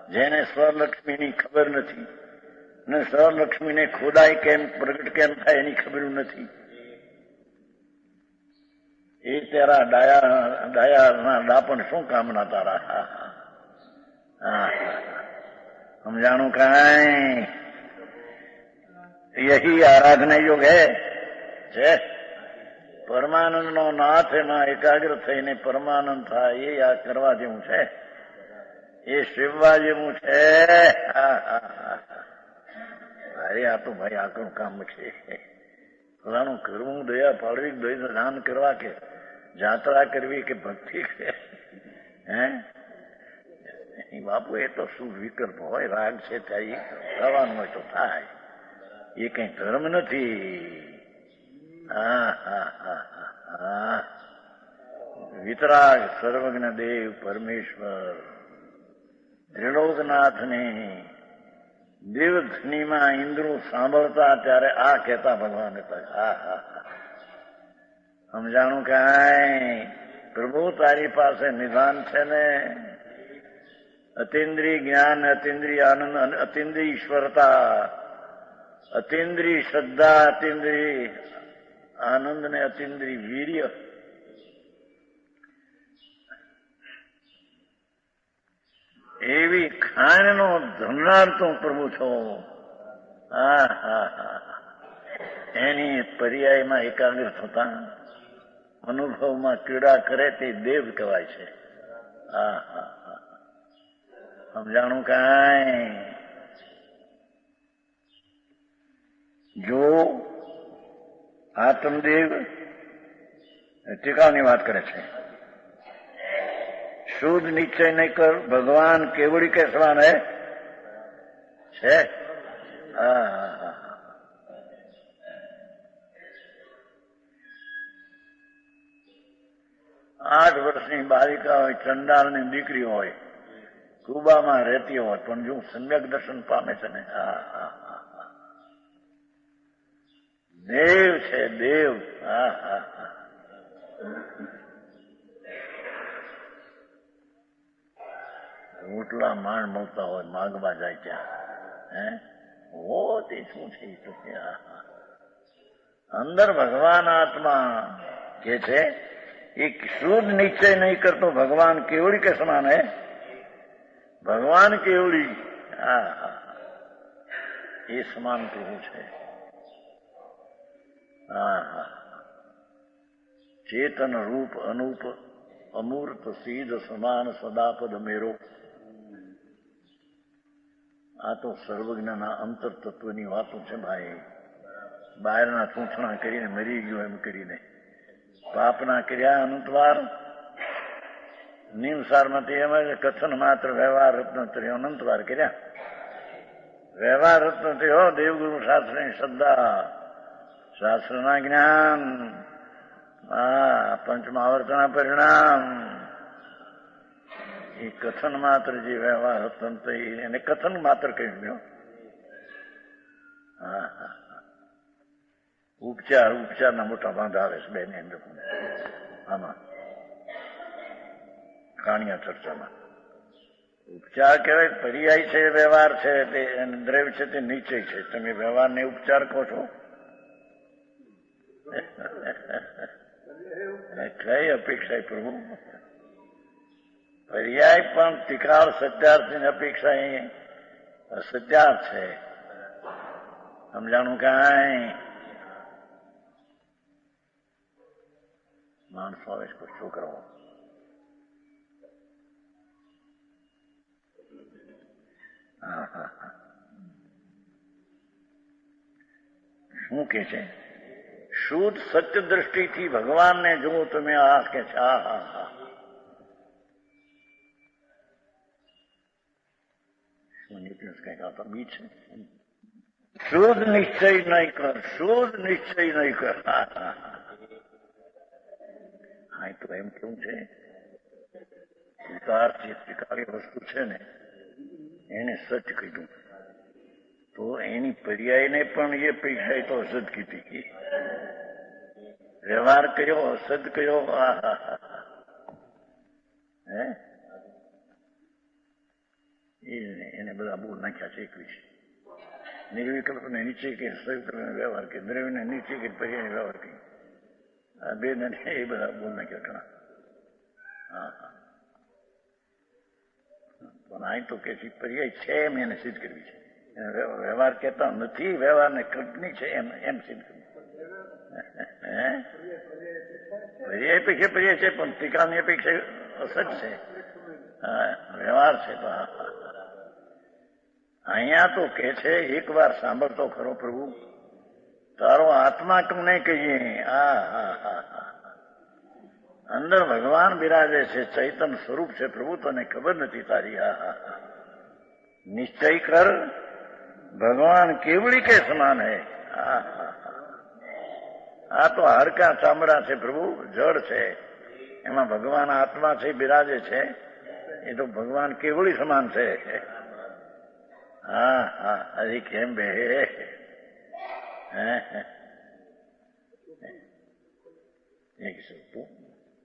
જેને સ્વલક્ષ્મીની ખબર નથી ને સ્વલક્ષ્મીને ખોદાય કેમ, પ્રગટ કેમ થાય એની ખબર નથી. એ તારા ડાયાના ડાપણ શું કામના તારા. સમજાણું કાંઈ. યહી આરાધના યોગ હે છે. પરમાનંદ નો નાથ એમાં એકાગ્ર થઈને પરમાનંદ થાય એ આ કરવા જેવું છે. એ શિવવા જેવું છે. અરે આ તો ભાઈ આકરું કામ છે. ફલાણું કરવું, દયા પાડવી, દાન કરવા કે જાત્રા કરવી કે ભક્તિ છે. હે બાપુ, એ તો શું વિકલ્પ હોય. રાગ છે ત્યાં થવાનું હોય તો થાય. એ કઈ ધર્મ નથી. વિતરાગ સર્વજ્ઞ દેવ પરમેશ્વર ત્રિલોકનાથને દેવધ્વનિમાં ઇન્દ્રો સાંભળતા ત્યારે આ કહેતા ભગવાન હતા. સમજાણું કાંઈ. પ્રભુ તારી પાસે નિધાન છે ને. અતિન્દ્રિય જ્ઞાન, અતિન્દ્રિય આનંદ, અતિન્દ્રિય ઈશ્વરતા, અતિન્દ્રિય શ્રદ્ધા, અતિન્દ્રિય આનંદ ને અતિન્દ્રિય વીર્ય. એવી ખાણનો ધરનાર તો પ્રભુ છો. એની પર્યાયમાં એકાગ્ર થતા અનુભવમાં ક્રીડા કરે તે દેવ કહેવાય છે. સમજાણું કાંઈ. જો આત્મદેવ ટીકાની વાત કરે છે. શુદ્ધ નિશ્ચય નહીં કર, ભગવાન કેવડી કેસવાન હે છે. 8 વર્ષની બાલિકા હોય, ચંડાલની દીકરી હોય, કુબામાં રહેતી હોય, પણ જો સમ્યક દર્શન પામે છે ને, દેવ છે દેવ. રોટલા માંડ મળતા હોય, માગવા જાય ત્યાં. તે શું છે? અંદર ભગવાન આત્મા કે છે એક શુદ્ધ નિશ્ચય નહીં કરતો ભગવાન કેવડી કે સમાન હે. ભગવાન કેવડી એ સમાન પ્રભુ છે. ચેતન રૂપ અનુપ અમૂર્ત સીધ સમાન સદાપદ મેરો. આ તો સર્વજ્ઞના અંતર તત્વની વાતો છે ભાઈ. બહારના ચૂંટણા કરીને મરી ગયો એમ કરીને પાપના કર્યા અનંતવાર. નિમસારમાંથી એમ કથન માત્ર વ્યવહાર રત્ન અનંતવાર કર્યા. વ્યવહાર રત્ન થયો દેવગુરુ શાસ્ત્રની શ્રદ્ધા, શાસ્ત્રના જ્ઞાન, પંચમાવર્તના પરિણામ. એ કથન માત્ર જે વ્યવહાર રત્ન એને કથન માત્ર કહ્યું. ઉપચારના મોટા વાંધા આવે છે બેની અંદર આમાં કાણિયા ચર્ચામાં. ઉપચાર કહેવાય પર્યાય છે, વ્યવહાર છે, તે દ્રવ્ય છે, તે નિશ્ચય છે. તમે વ્યવહારને ઉપચાર કહો છો? કઈ અપેક્ષા પ્રભુ? પર્યાય પણ તિકાળ સત્યાર્થની અપેક્ષા અહીં અસત્યાર્થ છે. સમજાણું કાંઈ? માણસો આવે છે છોકરાઓ શું કે છે? શુદ્ધ સત્ય દ્રષ્ટિથી ભગવાનને જુઓ તમે. આ કે છે શું નીકળે કઈક આ તો બી છે. શુદ્ધ નિશ્ચય નહીં કર, શુદ્ધ નિશ્ચય નહીં કર. હા તો એમ કેવું છે સ્વીકાર્ય વસ્તુ છે ને એને સચ કીધું તો એની પર્યાયને પણ એ પૈસા તો અસત કીધી. વ્યવહાર કયો અસત કયો? હે એને બધા બહુ નાખ્યા છે. 21 નિર્વિકલ્પને નીચે કે સવિકલ્પને વ્યવહાર કે દ્રવ્યને નીચે કે પર્યાય વ્યવહાર કે આ બે ને એ બધા બહુ નાખ્યા ઘણા. પણ અહીં તો કે પર્યાય છે એમ એને સિદ્ધ કરવી છે. વ્યવહાર કહેતા નથી, વ્યવહારને કલ્પની છે એમ સિદ્ધ કરવું. પર્યાય અપેક્ષા પર્યાય છે પણ ટીકાની અપેક્ષા અસત છે. વ્યવહાર છે. અહીંયા તો કે છે એક વાર સાંભળતો ખરો પ્રભુ, તારો આત્મા કોને કહીએ? અંદર ભગવાન બિરાજે છે, ચૈતન્ય સ્વરૂપ છે પ્રભુ, તને ખબર નથી તારી. નિશ્ચય કર, ભગવાન કેવડી કે સમાન હૈ. આ તો હાડકા ચામડા છે પ્રભુ, જળ છે, એમાં ભગવાન આત્મા છે, બિરાજે છે. એ તો ભગવાન કેવડી સમાન છે. હજી કેમ બે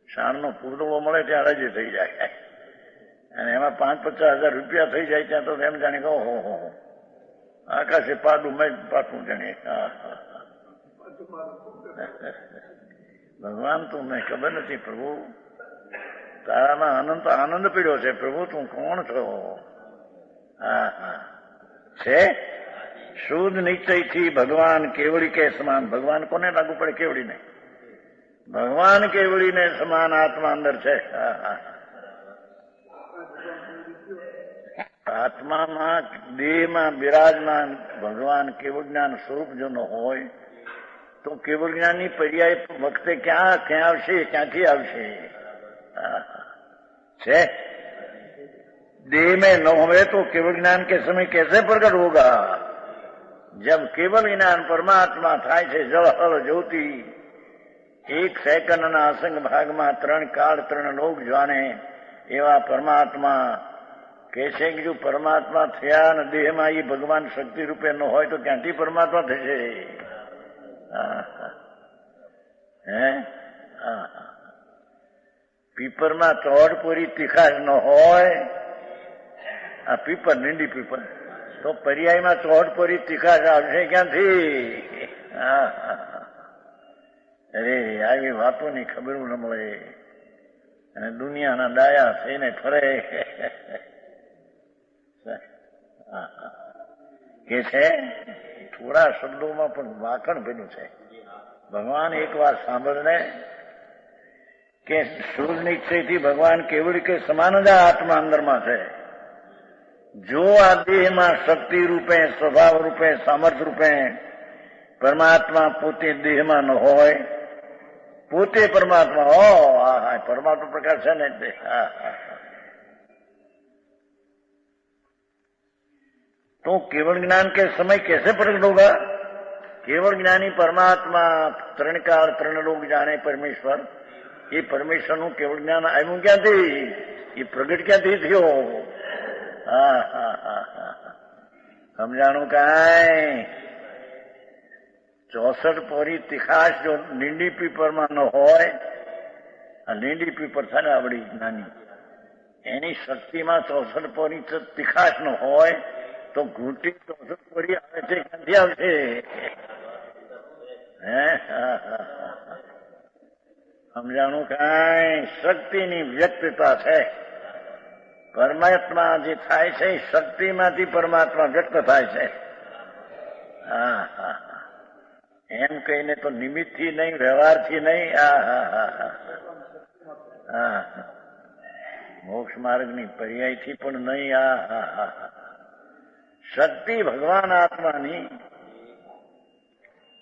શાણનો પૂતળો મળે ત્યાં રજી થઈ જાય અને એમાં 5-50 હજાર રૂપિયા થઈ જાય ત્યાં તો એમ જાણે કહો હો આકાશે પાડું મેં પાટું જાણે. ભગવાન તું મને ખબર નથી પ્રભુ, તારામાં અનંત આનંદ પીડ્યો છે પ્રભુ, તું કોણ છો? છે શુદ્ધ નિશ્ચયથી ભગવાન કેવડી કે સમાન. ભગવાન કોને લાગુ પડે? કેવડીને. ભગવાન કેવડીને સમાન આત્મા અંદર છે. આત્મામાં દેહમાં બિરાજમાન ભગવાન કેવળ જ્ઞાન સ્વરૂપ જો ન હોય તો કેવળ જ્ઞાનની પર્યાય વખતે ક્યાં આવશે? ક્યાંથી આવશે? છે देह में न होवे तो केवल ज्ञान के समय कैसे प्रकट होगा? जब केवल ज्ञान परमात्मा થાય છે જળહળ જ્યોતિ, 1 સેકન્ડના અસંગ ભાગમાં 3 કાળ 3 લોક જાણે એવા પરમાત્મા કે છે કે જો પરમાત્મા થયા અને દેહમાં એ ભગવાન શક્તિ રૂપે ન હોય તો ક્યાંથી પરમાત્મા થશે? પીપરમાં ચોડ પૂરી તીખાશ ન હોય, આ પીપર નીંડી પીપર, તો પર્યાયમાં ચોહટ પરી તીખાશ આવશે ક્યાંથી? અરે આવી વાતોની ખબર ન મળે અને દુનિયાના ડાયા થઈને ફરે. કે છે થોડા શબ્દોમાં પણ વાકણ બન્યું છે. ભગવાન એક વાત સાંભળને કે શુદ્ધ નિશ્ચયથી ભગવાન કેવળ કે સમાન જ આત્મા અંદરમાં છે. જો આ દેહમાં શક્તિ રૂપે, સ્વભાવ રૂપે, સામર્થ્ય રૂપે પરમાત્મા પોતે દેહમાં ન હોય, પોતે પરમાત્મા પરમાત્મા પ્રકાર છે ને તે तो केवल ज्ञान के समय कैसे प्रकट होगा? केवल ज्ञानी परमात्मा 3 काल 3 लोग जाने परमेश्वर, ये परमेश्वर નું કેવળ જ્ઞાન આવ્યું ક્યાંથી? એ પ્રગટ ક્યાંથી થયો? સમજાણું કાંઈ? 64 પોરી તિખાશ જો લીંડી પીપરમાં ન હોય, આ લીંડી પીપર છે ને આવડી નાની, એની શક્તિમાં 64 પોરી તિખાશ ન હોય તો ઘૂંટી 64 પોરી આવે છે, ક્યાંથી આવશે? સમજાણું? કાંઈ શક્તિની વ્યક્તતા છે. પરમાત્મા જે થાય છે એ શક્તિમાંથી પરમાત્મા વ્યક્ત થાય છે. એમ કહીને તો નિમિત્તથી નહીં, વ્યવહારથી નહીં. મોક્ષ માર્ગની પર્યાયથી પણ નહીં. શક્તિ ભગવાન આત્માની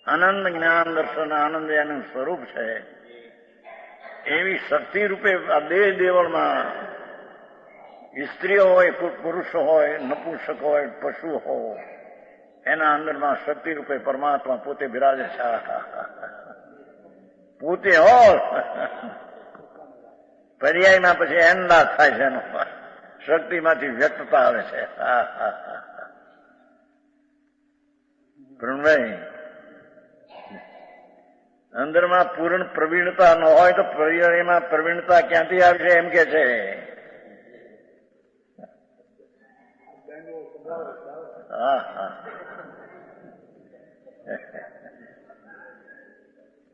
આનંદ જ્ઞાન દર્શન આનંદ એનું સ્વરૂપ છે. એવી શક્તિ રૂપે આ દેહ દેવળમાં સ્ત્રીઓ હોય, પુરુષો હોય, નપુંસક હોય, પશુ હોય, એના અંદરમાં શક્તિ રૂપે પરમાત્મા પોતે બિરાજે છે. પોતે હો પર્યાયમાં પછી એંદાજ થાય છે, એનો શક્તિમાંથી વ્યક્તતા આવે છે. પ્રણભાઈ, અંદરમાં પૂર્ણ પ્રવીણતા ન હોય તો પર્યાયમાં પ્રવીણતા ક્યાંથી આવશે એમ કે છે.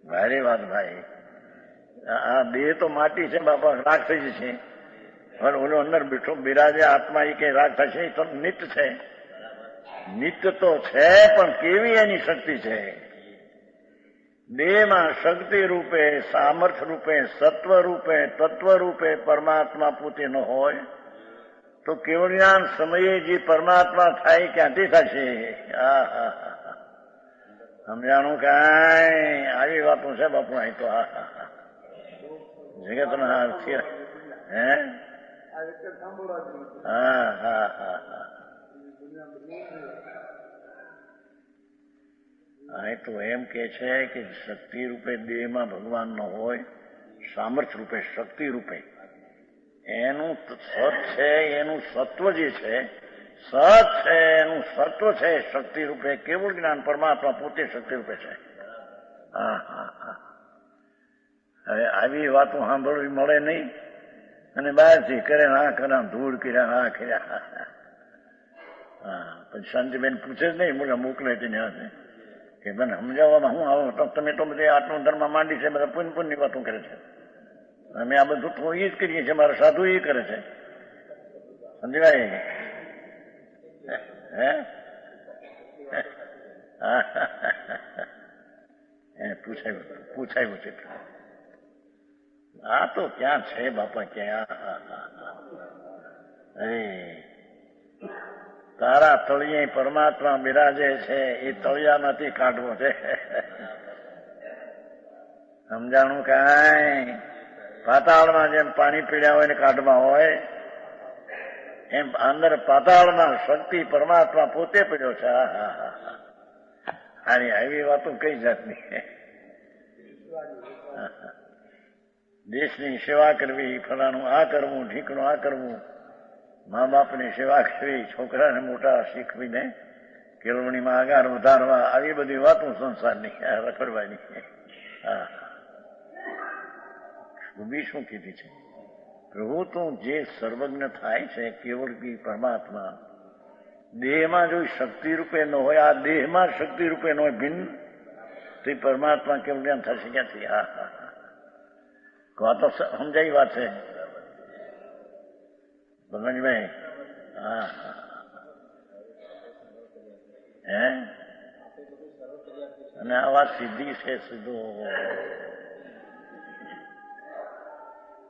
ભારે વાત ભાઈ. આ દેહ તો માટી છે બાપા, રાક્ષસી છે. પણ ઓલો અંદર બેઠો બિરાજે આત્મા એ કઈ રાક્ષસ છે? એ તો નિત્ય છે. નિત્ય તો છે, પણ કેવી એની શક્તિ છે? દેહમાં શક્તિ રૂપે, સામર્થ્ય રૂપે, સત્વ રૂપે, તત્વ રૂપે પરમાત્મા પોતે ન હોય તો કેવળ જ્ઞાન સમયે જે પરમાત્મા થાય ક્યાંથી થશે? સમજાણું? કાંઈ આવી વાતો છે બાપુ. અહીં તો જગતના અર્થી અહીં તો એમ કે છે કે શક્તિ રૂપે દેહમાં ભગવાન ન હોય, સામર્થ્ય રૂપે, શક્તિ રૂપે એનું સત છે, એનું સત્વ જે છે, સત છે, એનું સત્વ છે શક્તિ રૂપે. કેવળ જ્ઞાન પરમાત્મા પોતે શક્તિ રૂપે છે. હવે આવી વાતો સાંભળવી મળે નહીં, અને બહારથી કરે હા કર્યા, ધૂળ કર્યા, હા કર્યા. પછી શાંતિબેન પૂછે જ નહીં, મને મોકલે તેને હશે કે મને સમજાવવામાં હું આવો, તમે તો બધે આટલું ધર્મ માંડી છે, બધા પુન પુનની વાતો કરે છે. અમે આ બધું તો એ જ કરીએ છીએ, મારા સાધુ એ કરે છે. સમજવાય? પૂછાયું છે. આ તો ક્યાં છે બાપા, ક્યાં? તારા તળિયે પરમાત્મા બિરાજે છે, એ તળિયામાંથી કાઢવો છે. સમજાણું? કાંઈ પાતાળમાં જેમ પાણી પીડ્યા હોય ને કાઢવા હોય, એમ અંદર પાતાળમાં શક્તિ પરમાત્મા પોતે પડ્યો છે. આની આવી વાતો કઈ જાતની? દેશની સેવા કરવી, ફલાણું આ કરવું, ઢીકણું આ કરવું, મા બાપની સેવા કરવી, છોકરાને મોટા શીખવીને કેળવણીમાં આગળ વધારવા, આવી બધી વાતો સંસારની રખડવાની. ખૂબી શું કીધી છે? પ્રભુ તો જે સર્વજ્ઞ થાય છે કેવળ પરમાત્મા, દેહમાં જો શક્તિ રૂપે ન હોય, આ દેહમાં શક્તિ રૂપે ન હોય ભિન્ન, તો પરમાત્મા કેવું જ્ઞાન થશે ક્યાંથી? આ તો સમજાઈ વાત છે ભગવાનભાઈ. અને આ વાત સીધી છે. સીધો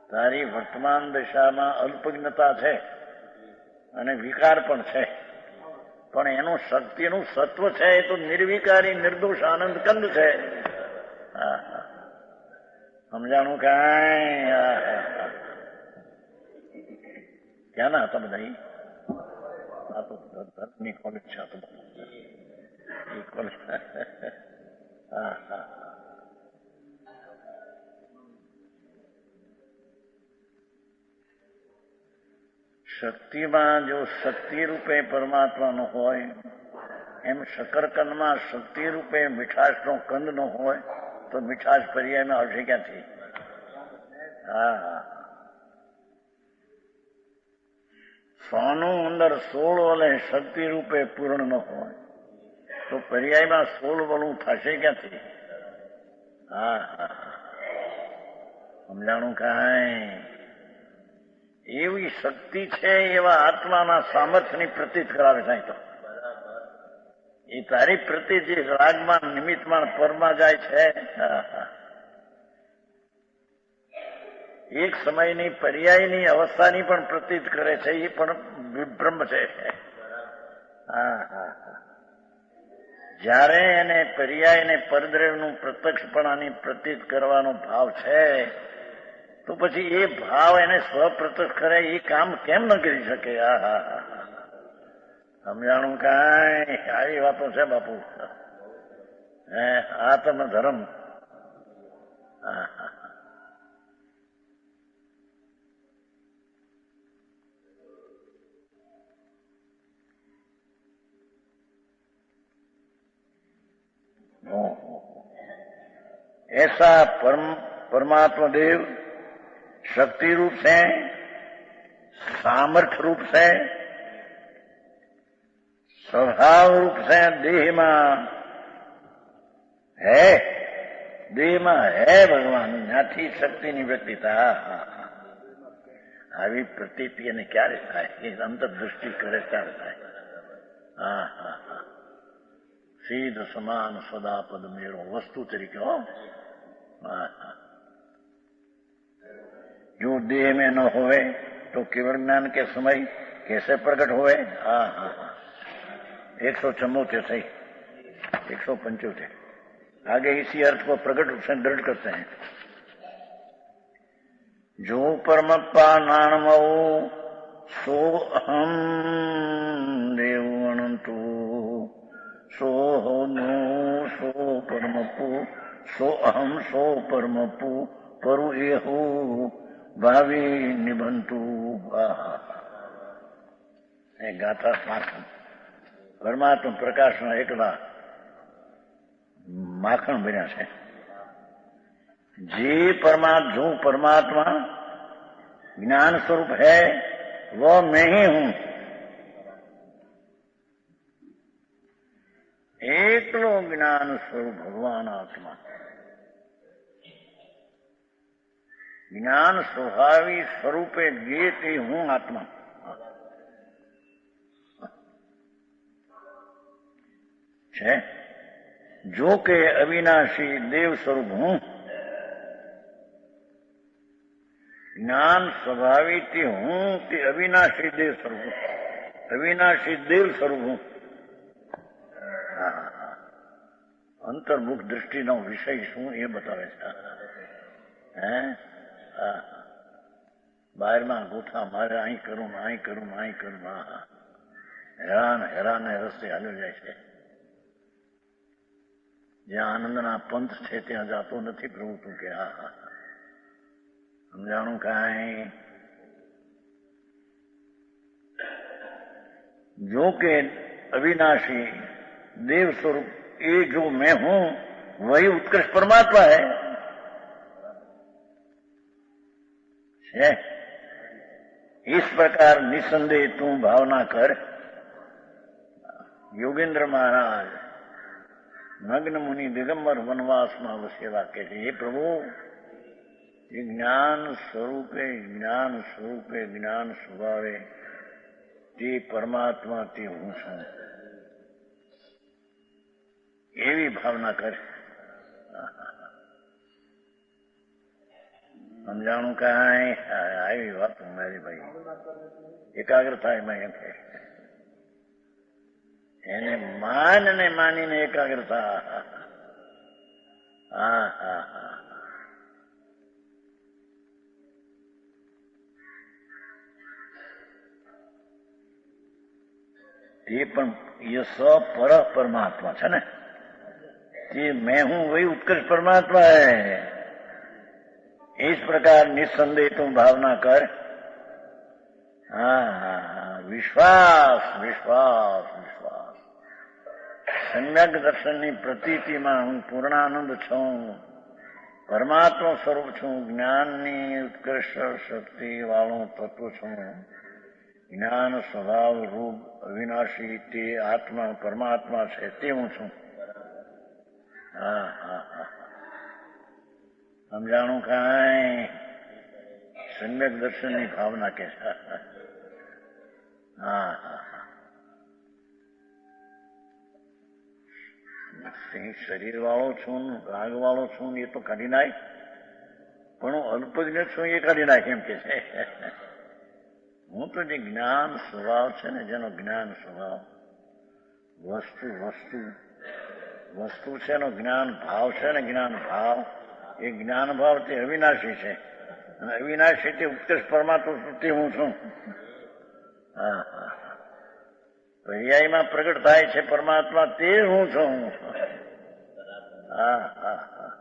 તારી વર્તમાન દશામાં અલ્પજ્ઞતા છે અને વિકાર પણ છે, પણ એનું શક્તિનું સત્વ છે એ તો નિર્વિકારી નિર્દોષ આનંદ કંદ છે. સમજાણું? કાંઈ ક્યાં ના હતા બધા? આ તો ધર્મની કોલેજ છે. કોલેજ. શક્તિમાં જો શક્તિ રૂપે પરમાત્મા ન હોય એમ શકરકંદમાં શક્તિ રૂપે મીઠાશનો કંદ ન હોય તો મીઠાશ પર્યાયમાં આવશે ક્યાંથી? હા, સોનું અંદર 16 વલે શક્તિ રૂપે પૂર્ણ ન હોય તો પર્યાયમાં 16 વલું થશે ક્યાંથી? હા હા, સમજાણું કાંઈ? એવી શક્તિ છે, એવા આત્માના સામર્થ્યની પ્રતીત કરાવે સાહેબ. તો એ તારી પ્રતીત જે રાગમાં નિમિત્તમાં પરમાં જાય છે, એક સમયની પર્યાયની અવસ્થાની પણ પ્રતીત કરે છે, એ પણ વિભ્રમ છે. હા હા, જ્યારે એને પર્યાયને પરદ્રવ્યનું પ્રત્યક્ષપણાની પ્રતીત કરવાનો ભાવ છે, તો પછી એ ભાવ એને સ્વપ્રત્યક્ષ કરે એ કામ કેમ ન કરી શકે? હા હા હા, સમજાણું કાંઈ? આવી વાતો છે બાપુ. આત્મ ધર્મ. હા હા, ऐसा परमात्मा देव शक्ति रूप से, सामर्थ्य रूप से, स्वभाव रूप से देह में है, देह में है भगवान. ज्यांથી શક્તિની વ્યક્તિતા. આવી પ્રતીતિ એને ક્યારે થાય? એ અંતરદૃષ્ટિ કરે ત્યારે થાય. હા હા હા, સીધ સમાન સદા પદ મેળો વસ્તુ તરીકે. હો, जो देह में न होवे तो केवल ज्ञान के समय कैसे प्रकट होवे? हाँ हाँ हाँ, 174 सही, 175. आगे इसी अर्थ को प्रकट रूप से दृढ़ करते हैं. जो परमप्पा नानमो सो अहम देव अनंतो सो नो सो परमपु सो अहम सो परमपु परु एहु भावी निबंतु. गाथा माखण. परमात्मा प्रकाशમાં એકલા માખણ બન્યા છે. जो परमात्मा ज्ञान स्वरूप है वो मैं ही हूं. एकलो ज्ञान स्वरूप भगवान आत्मा. ज्ञान स्वभावी स्वरूपे ज्ञेति हूं आत्मा. છે जो के अविनाशी देव स्वरूप हूं. ज्ञान स्वभावी ते हूं ते अविनाशी देव स्वरूप, अविनाशी देव स्वरूप हूं. અંતર્મુખ દૃષ્ટિનો વિષય શું એ બતાવે છે. હે, બહારમાં ગોથા મારે અહીં કરું અહીં કરું અહીં કરું. હેરાન હેરાન રસ્તે હાલ્યો જાય છે. જ્યાં આનંદના પંથ છે ત્યાં જાતો નથી પ્રભુ તું કે. હા હા, સમજાણું કાંઈ? जो के अविनाशी देव स्वरूप ये जो मैं हूं वही उत्कृष्ट परमात्मा है. इस प्रकार निसंदेह तू भावना कर. योगेंद्र महाराज नग्न मुनि दिगंबर वनवास में वसेला के हे प्रभु ज्ञान स्वरूपे ज्ञान स्वभावे તે પરમાત્મા તે હું છું એવી ભાવના કર. સમજાણું કાંઈ? આવી વાત મારી ભાઈ. એકાગ્ર થાય એમાં એમ કે એને માનને માનીને એકાગ્ર થા. હા હા હા, ये पण ये सब पर परमात्मा है ना. ये मैं हूं वही उत्कृष्ट परमात्मा है. इस प्रकार निसंदेह तुम भावना कर. हाँ हाँ, विश्वास विश्वास विश्वास. સમ્યક દર્શનની પ્રતીતિમાં હું પૂર્ણાનંદ છું, પરમાત્મા સ્વરૂપ છું, જ્ઞાનની ઉત્કૃષ્ટ શક્તિ વાળું તત્વ છું, જ્ઞાન સ્વભાવ રૂપ અવિનાશી તે આત્મા પરમાત્મા છે તે હું છું. હા હા હા, સમજાણું કાંઈ? સમ્યક દર્શનની ભાવના કે છે. હા હા, શરીર વાળો છું, રાગ વાળો છું એ તો કાઢી નાખ, પણ હું અલ્પજ્ઞ છું એ કાઢી નાખ એમ કે છે. હું તો જે જ્ઞાન સ્વભાવ છે ને, જેનો જ્ઞાન સ્વભાવ વસ્તુ વસ્તુ વસ્તુ છે એનો જ્ઞાન ભાવ છે ને, જ્ઞાન ભાવ એ જ્ઞાન ભાવ તે અવિનાશી છે, અને અવિનાશી તે ઉત્કૃષ્ટ પરમાત્મા તે હું છું. હા હા, પર્યાયમાં પ્રગટ થાય છે પરમાત્મા તે હું છું. હા હા હા,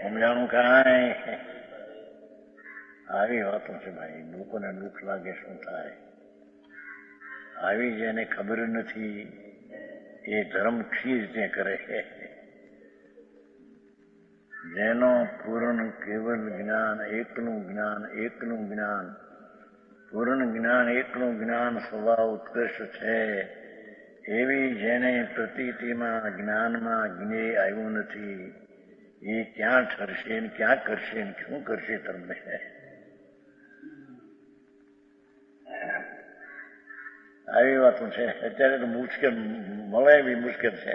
સમજાણું કાંઈ? આવી વાતો છે ભાઈ, લોકોને દુઃખ લાગે શું થાય? આવી જેને ખબર નથી એ ધર્મ ક્ષીર તે કરે. જેનો પૂર્ણ કેવલ જ્ઞાન, એકનું જ્ઞાન, એકનું જ્ઞાન, પૂર્ણ જ્ઞાન, એકનું જ્ઞાન સ્વભાવ ઉત્કૃષ્ટ છે, એવી જેને પ્રતીતિમાં જ્ઞાનમાં જ્ઞેય આવ્યું નથી, એ ક્યાં ઠરશે ને ક્યાં કરશે ને શું કરશે તમને? આવી વાતો છે. અત્યારે તો મુશ્કેલ મળે એવી મુશ્કેલ છે.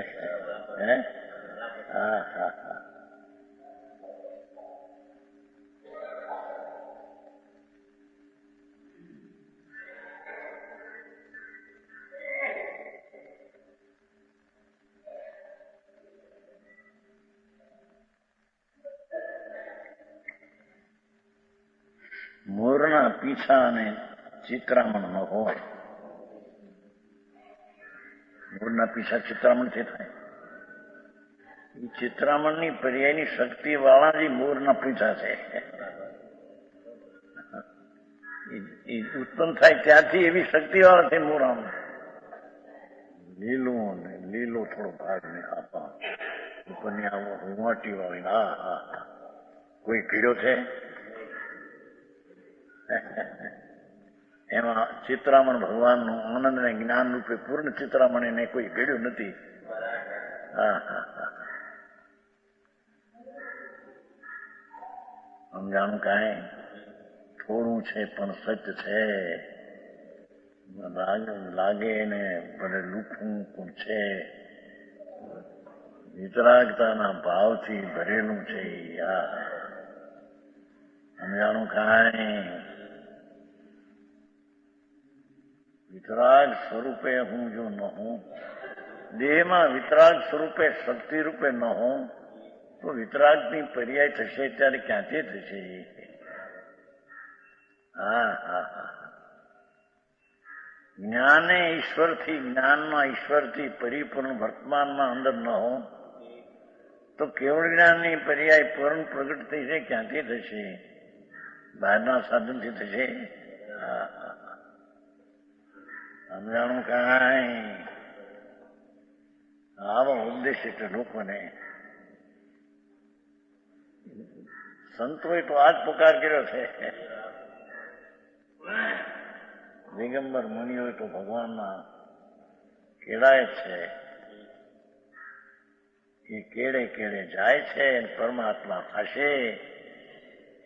હે હા હા હા, મોરના પીછા અને ચિત્રામણ ન હોય. મોરના પીછા ચિત્રામણથી થાય. એ ચિત્રામણની પર્યાયની શક્તિ વાળા જ મોરના પીછા છે. એ ઉત્પન્ન થાય ત્યાંથી એવી શક્તિ વાળા છે મોરામાં. લીલું ને લીલો થોડો ભાગ ને આપા ઉપરની આવો રૂવાટી વાળી. હા હા હા, કોઈ કીડો છે એમાં? ચિત્રામણ ભગવાનનું આનંદ ને જ્ઞાન રૂપે પૂર્ણ ચિત્રામણ એને કોઈ ઘડ્યું નથી. હા હા હા, સમજાણું કાંઈ? થોડું છે પણ સત્ય છે. લાગે ને ભલે લુખું પણ છે, વિતરાગતાના ભાવથી ભરેલું છે. સમજાણું કાંઈ? વિતરાગ સ્વરૂપે હું જો ન હોઉં, દેહમાં વિતરાગ સ્વરૂપે શક્તિ રૂપે ન હોઉં તો વિતરાગની પર્યાય થશે ત્યારે ક્યાંથી થશે? હા હા હા, જ્ઞાને ઈશ્વરથી, જ્ઞાનમાં ઈશ્વરથી પરિપૂર્ણ વર્તમાનમાં અંદર ન હો તો કેવળ જ્ઞાનની પર્યાય પૂર્ણ પ્રગટ થઈ છે ક્યાંથી થશે? બહારના સાધનથી થશે? હા હા, સમજાણું કાંઈ? આવો ઉપદેશ એટલે લોકોને સંતોએ તો આ જ પુકાર કર્યો છે. દિગંબર મુનિઓ તો ભગવાનના કેળાય છે. એ કેળે કેળે જાય છે, પરમાત્મા થશે.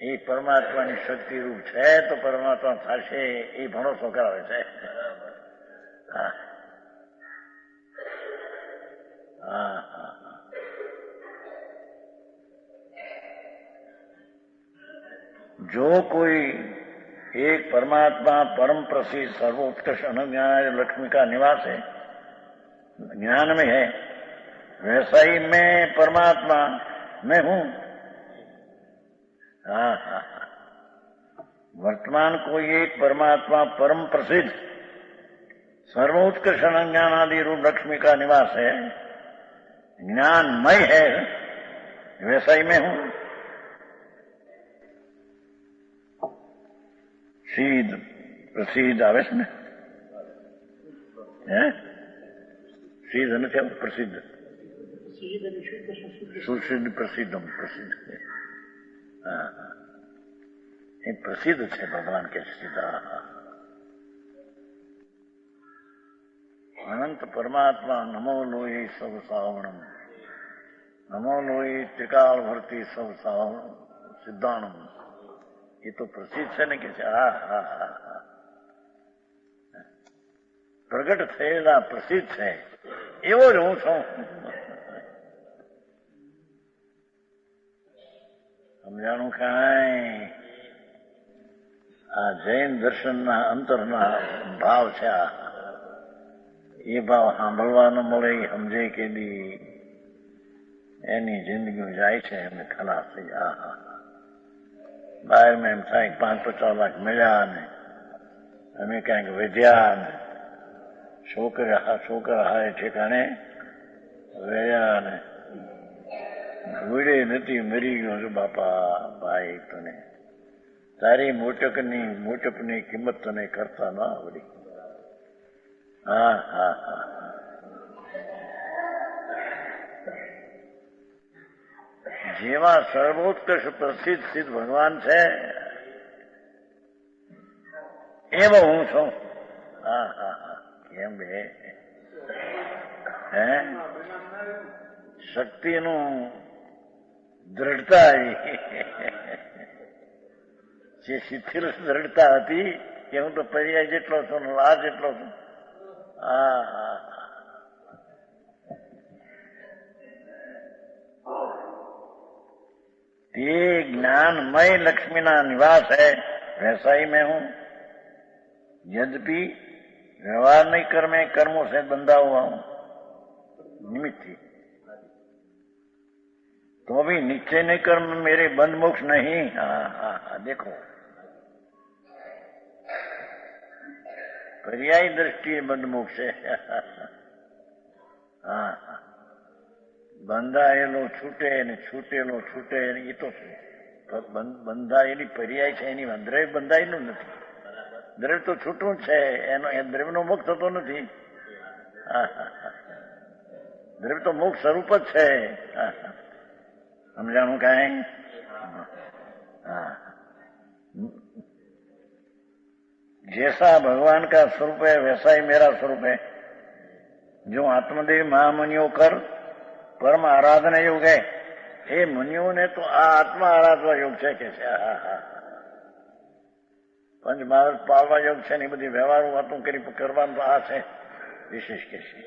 એ પરમાત્માની શક્તિ રૂપ છે તો પરમાત્મા થશે એ ભરોસો કરાવે છે. હા હા હા, જો કોઈ एक परमात्मा परम प्रसिद्ध सर्वोत्कृष्ट अनज्ञान लक्ष्मी का निवास है, ज्ञान में है, वैसा ही मैं परमात्मा मैं हूं. हाँ हाँ, वर्तमान कोई एक परमात्मा परम प्रसिद्ध सर्वोत्कृष्ट अनज्ञान आदि रूप लक्ष्मी का निवास है, ज्ञानमय है, वैसा ही मैं हूं. સીધ પ્રસિદ્ધ આવે છે ને, હે સિદ્ધ નથી આવતું, પ્રસિદ્ધ, સુસિદ્ધ પ્રસિદ્ધમ, પ્રસિદ્ધ. હા, એ પ્રસિદ્ધ છે ભગવાન કે સીધા. અનંત પરમાત્મા નમો લોહી સૌ સાવણમ, નમો લોહી ત્રિકાળ ભરતી સૌ સાવણ સિદ્ધાણમ. એ તો પ્રસિદ્ધ છે ને કે છે. હા હા હા હા, પ્રગટ થયેલા પ્રસિદ્ધ છે, એવો જ હું છું. સમજાણું કાંઈ? આ જૈન દર્શનના અંતરના ભાવ છે. એ ભાવ સાંભળવા ન મળે, એ સમજે કે દી એની જિંદગી જાય છે એમને ખલાસ થઈ. બહારમાં એમ થાય 5-50 લાખ મળ્યા ને અમે ક્યાંક વધ્યા ને છોકરા હાય ઠેકાણે રહ્યા ને ઘોડે નથી મરી ગયો છું. બાપા ભાઈ, તને તારી મોટપની કિંમત તને કરતા ના આવડી. હા હા હા, જેવા સર્વોત્કર્ષ પ્રસિદ્ધ સિદ્ધ ભગવાન છે એવો હું છું. હા હા હા, કેમ બે હે શક્તિનું દ્રઢતા જે શિથિલ દ્રઢતા હતી કે હું તો પર્યાય જેટલો છું ને આ જેટલો છું. હા હા, ये ज्ञानमय लक्ष्मी ना निवास है, वैसा ही मैं हूं. यद्यपि व्यवहार नहीं कर, मैं कर्मों से बंधा हुआ हूं निमित्त ही, तो भी निश्चय नहीं कर्म मेरे बंध मोक्ष नहीं. हाँ हाँ हाँ, देखो पर्यायी दृष्टि बंध मोक्ष है. હા, બંધાયેલો છૂટે ને છૂટેલો છૂટે, એ તો બંધાયેલી પર્યાય છે, એની દ્રવ્ય બંધાયેલું નથી. દ્રવ્ય તો છૂટું છે, એનો દ્રવ્યનો મોક્ષ થતો નથી. દ્રવ્ય તો મોક્ષ સ્વરૂપ જ છે. સમજાણું કાંઈ? હા, जैसा भगवान का स्वरूप है वैसा ही मेरा स्वरूप है. जो आत्मदेव महामुनियों कर परम आराधना योग है, એ મુનિઓને તો આ આત્મા આરાધવા યોગ છે કે છે. હા હા, પંચ મહારાજ પાળવા યોગ છે ને એ બધી વ્યવહારો વાતો કરવાનું તો આ છે વિશેષ કે છે.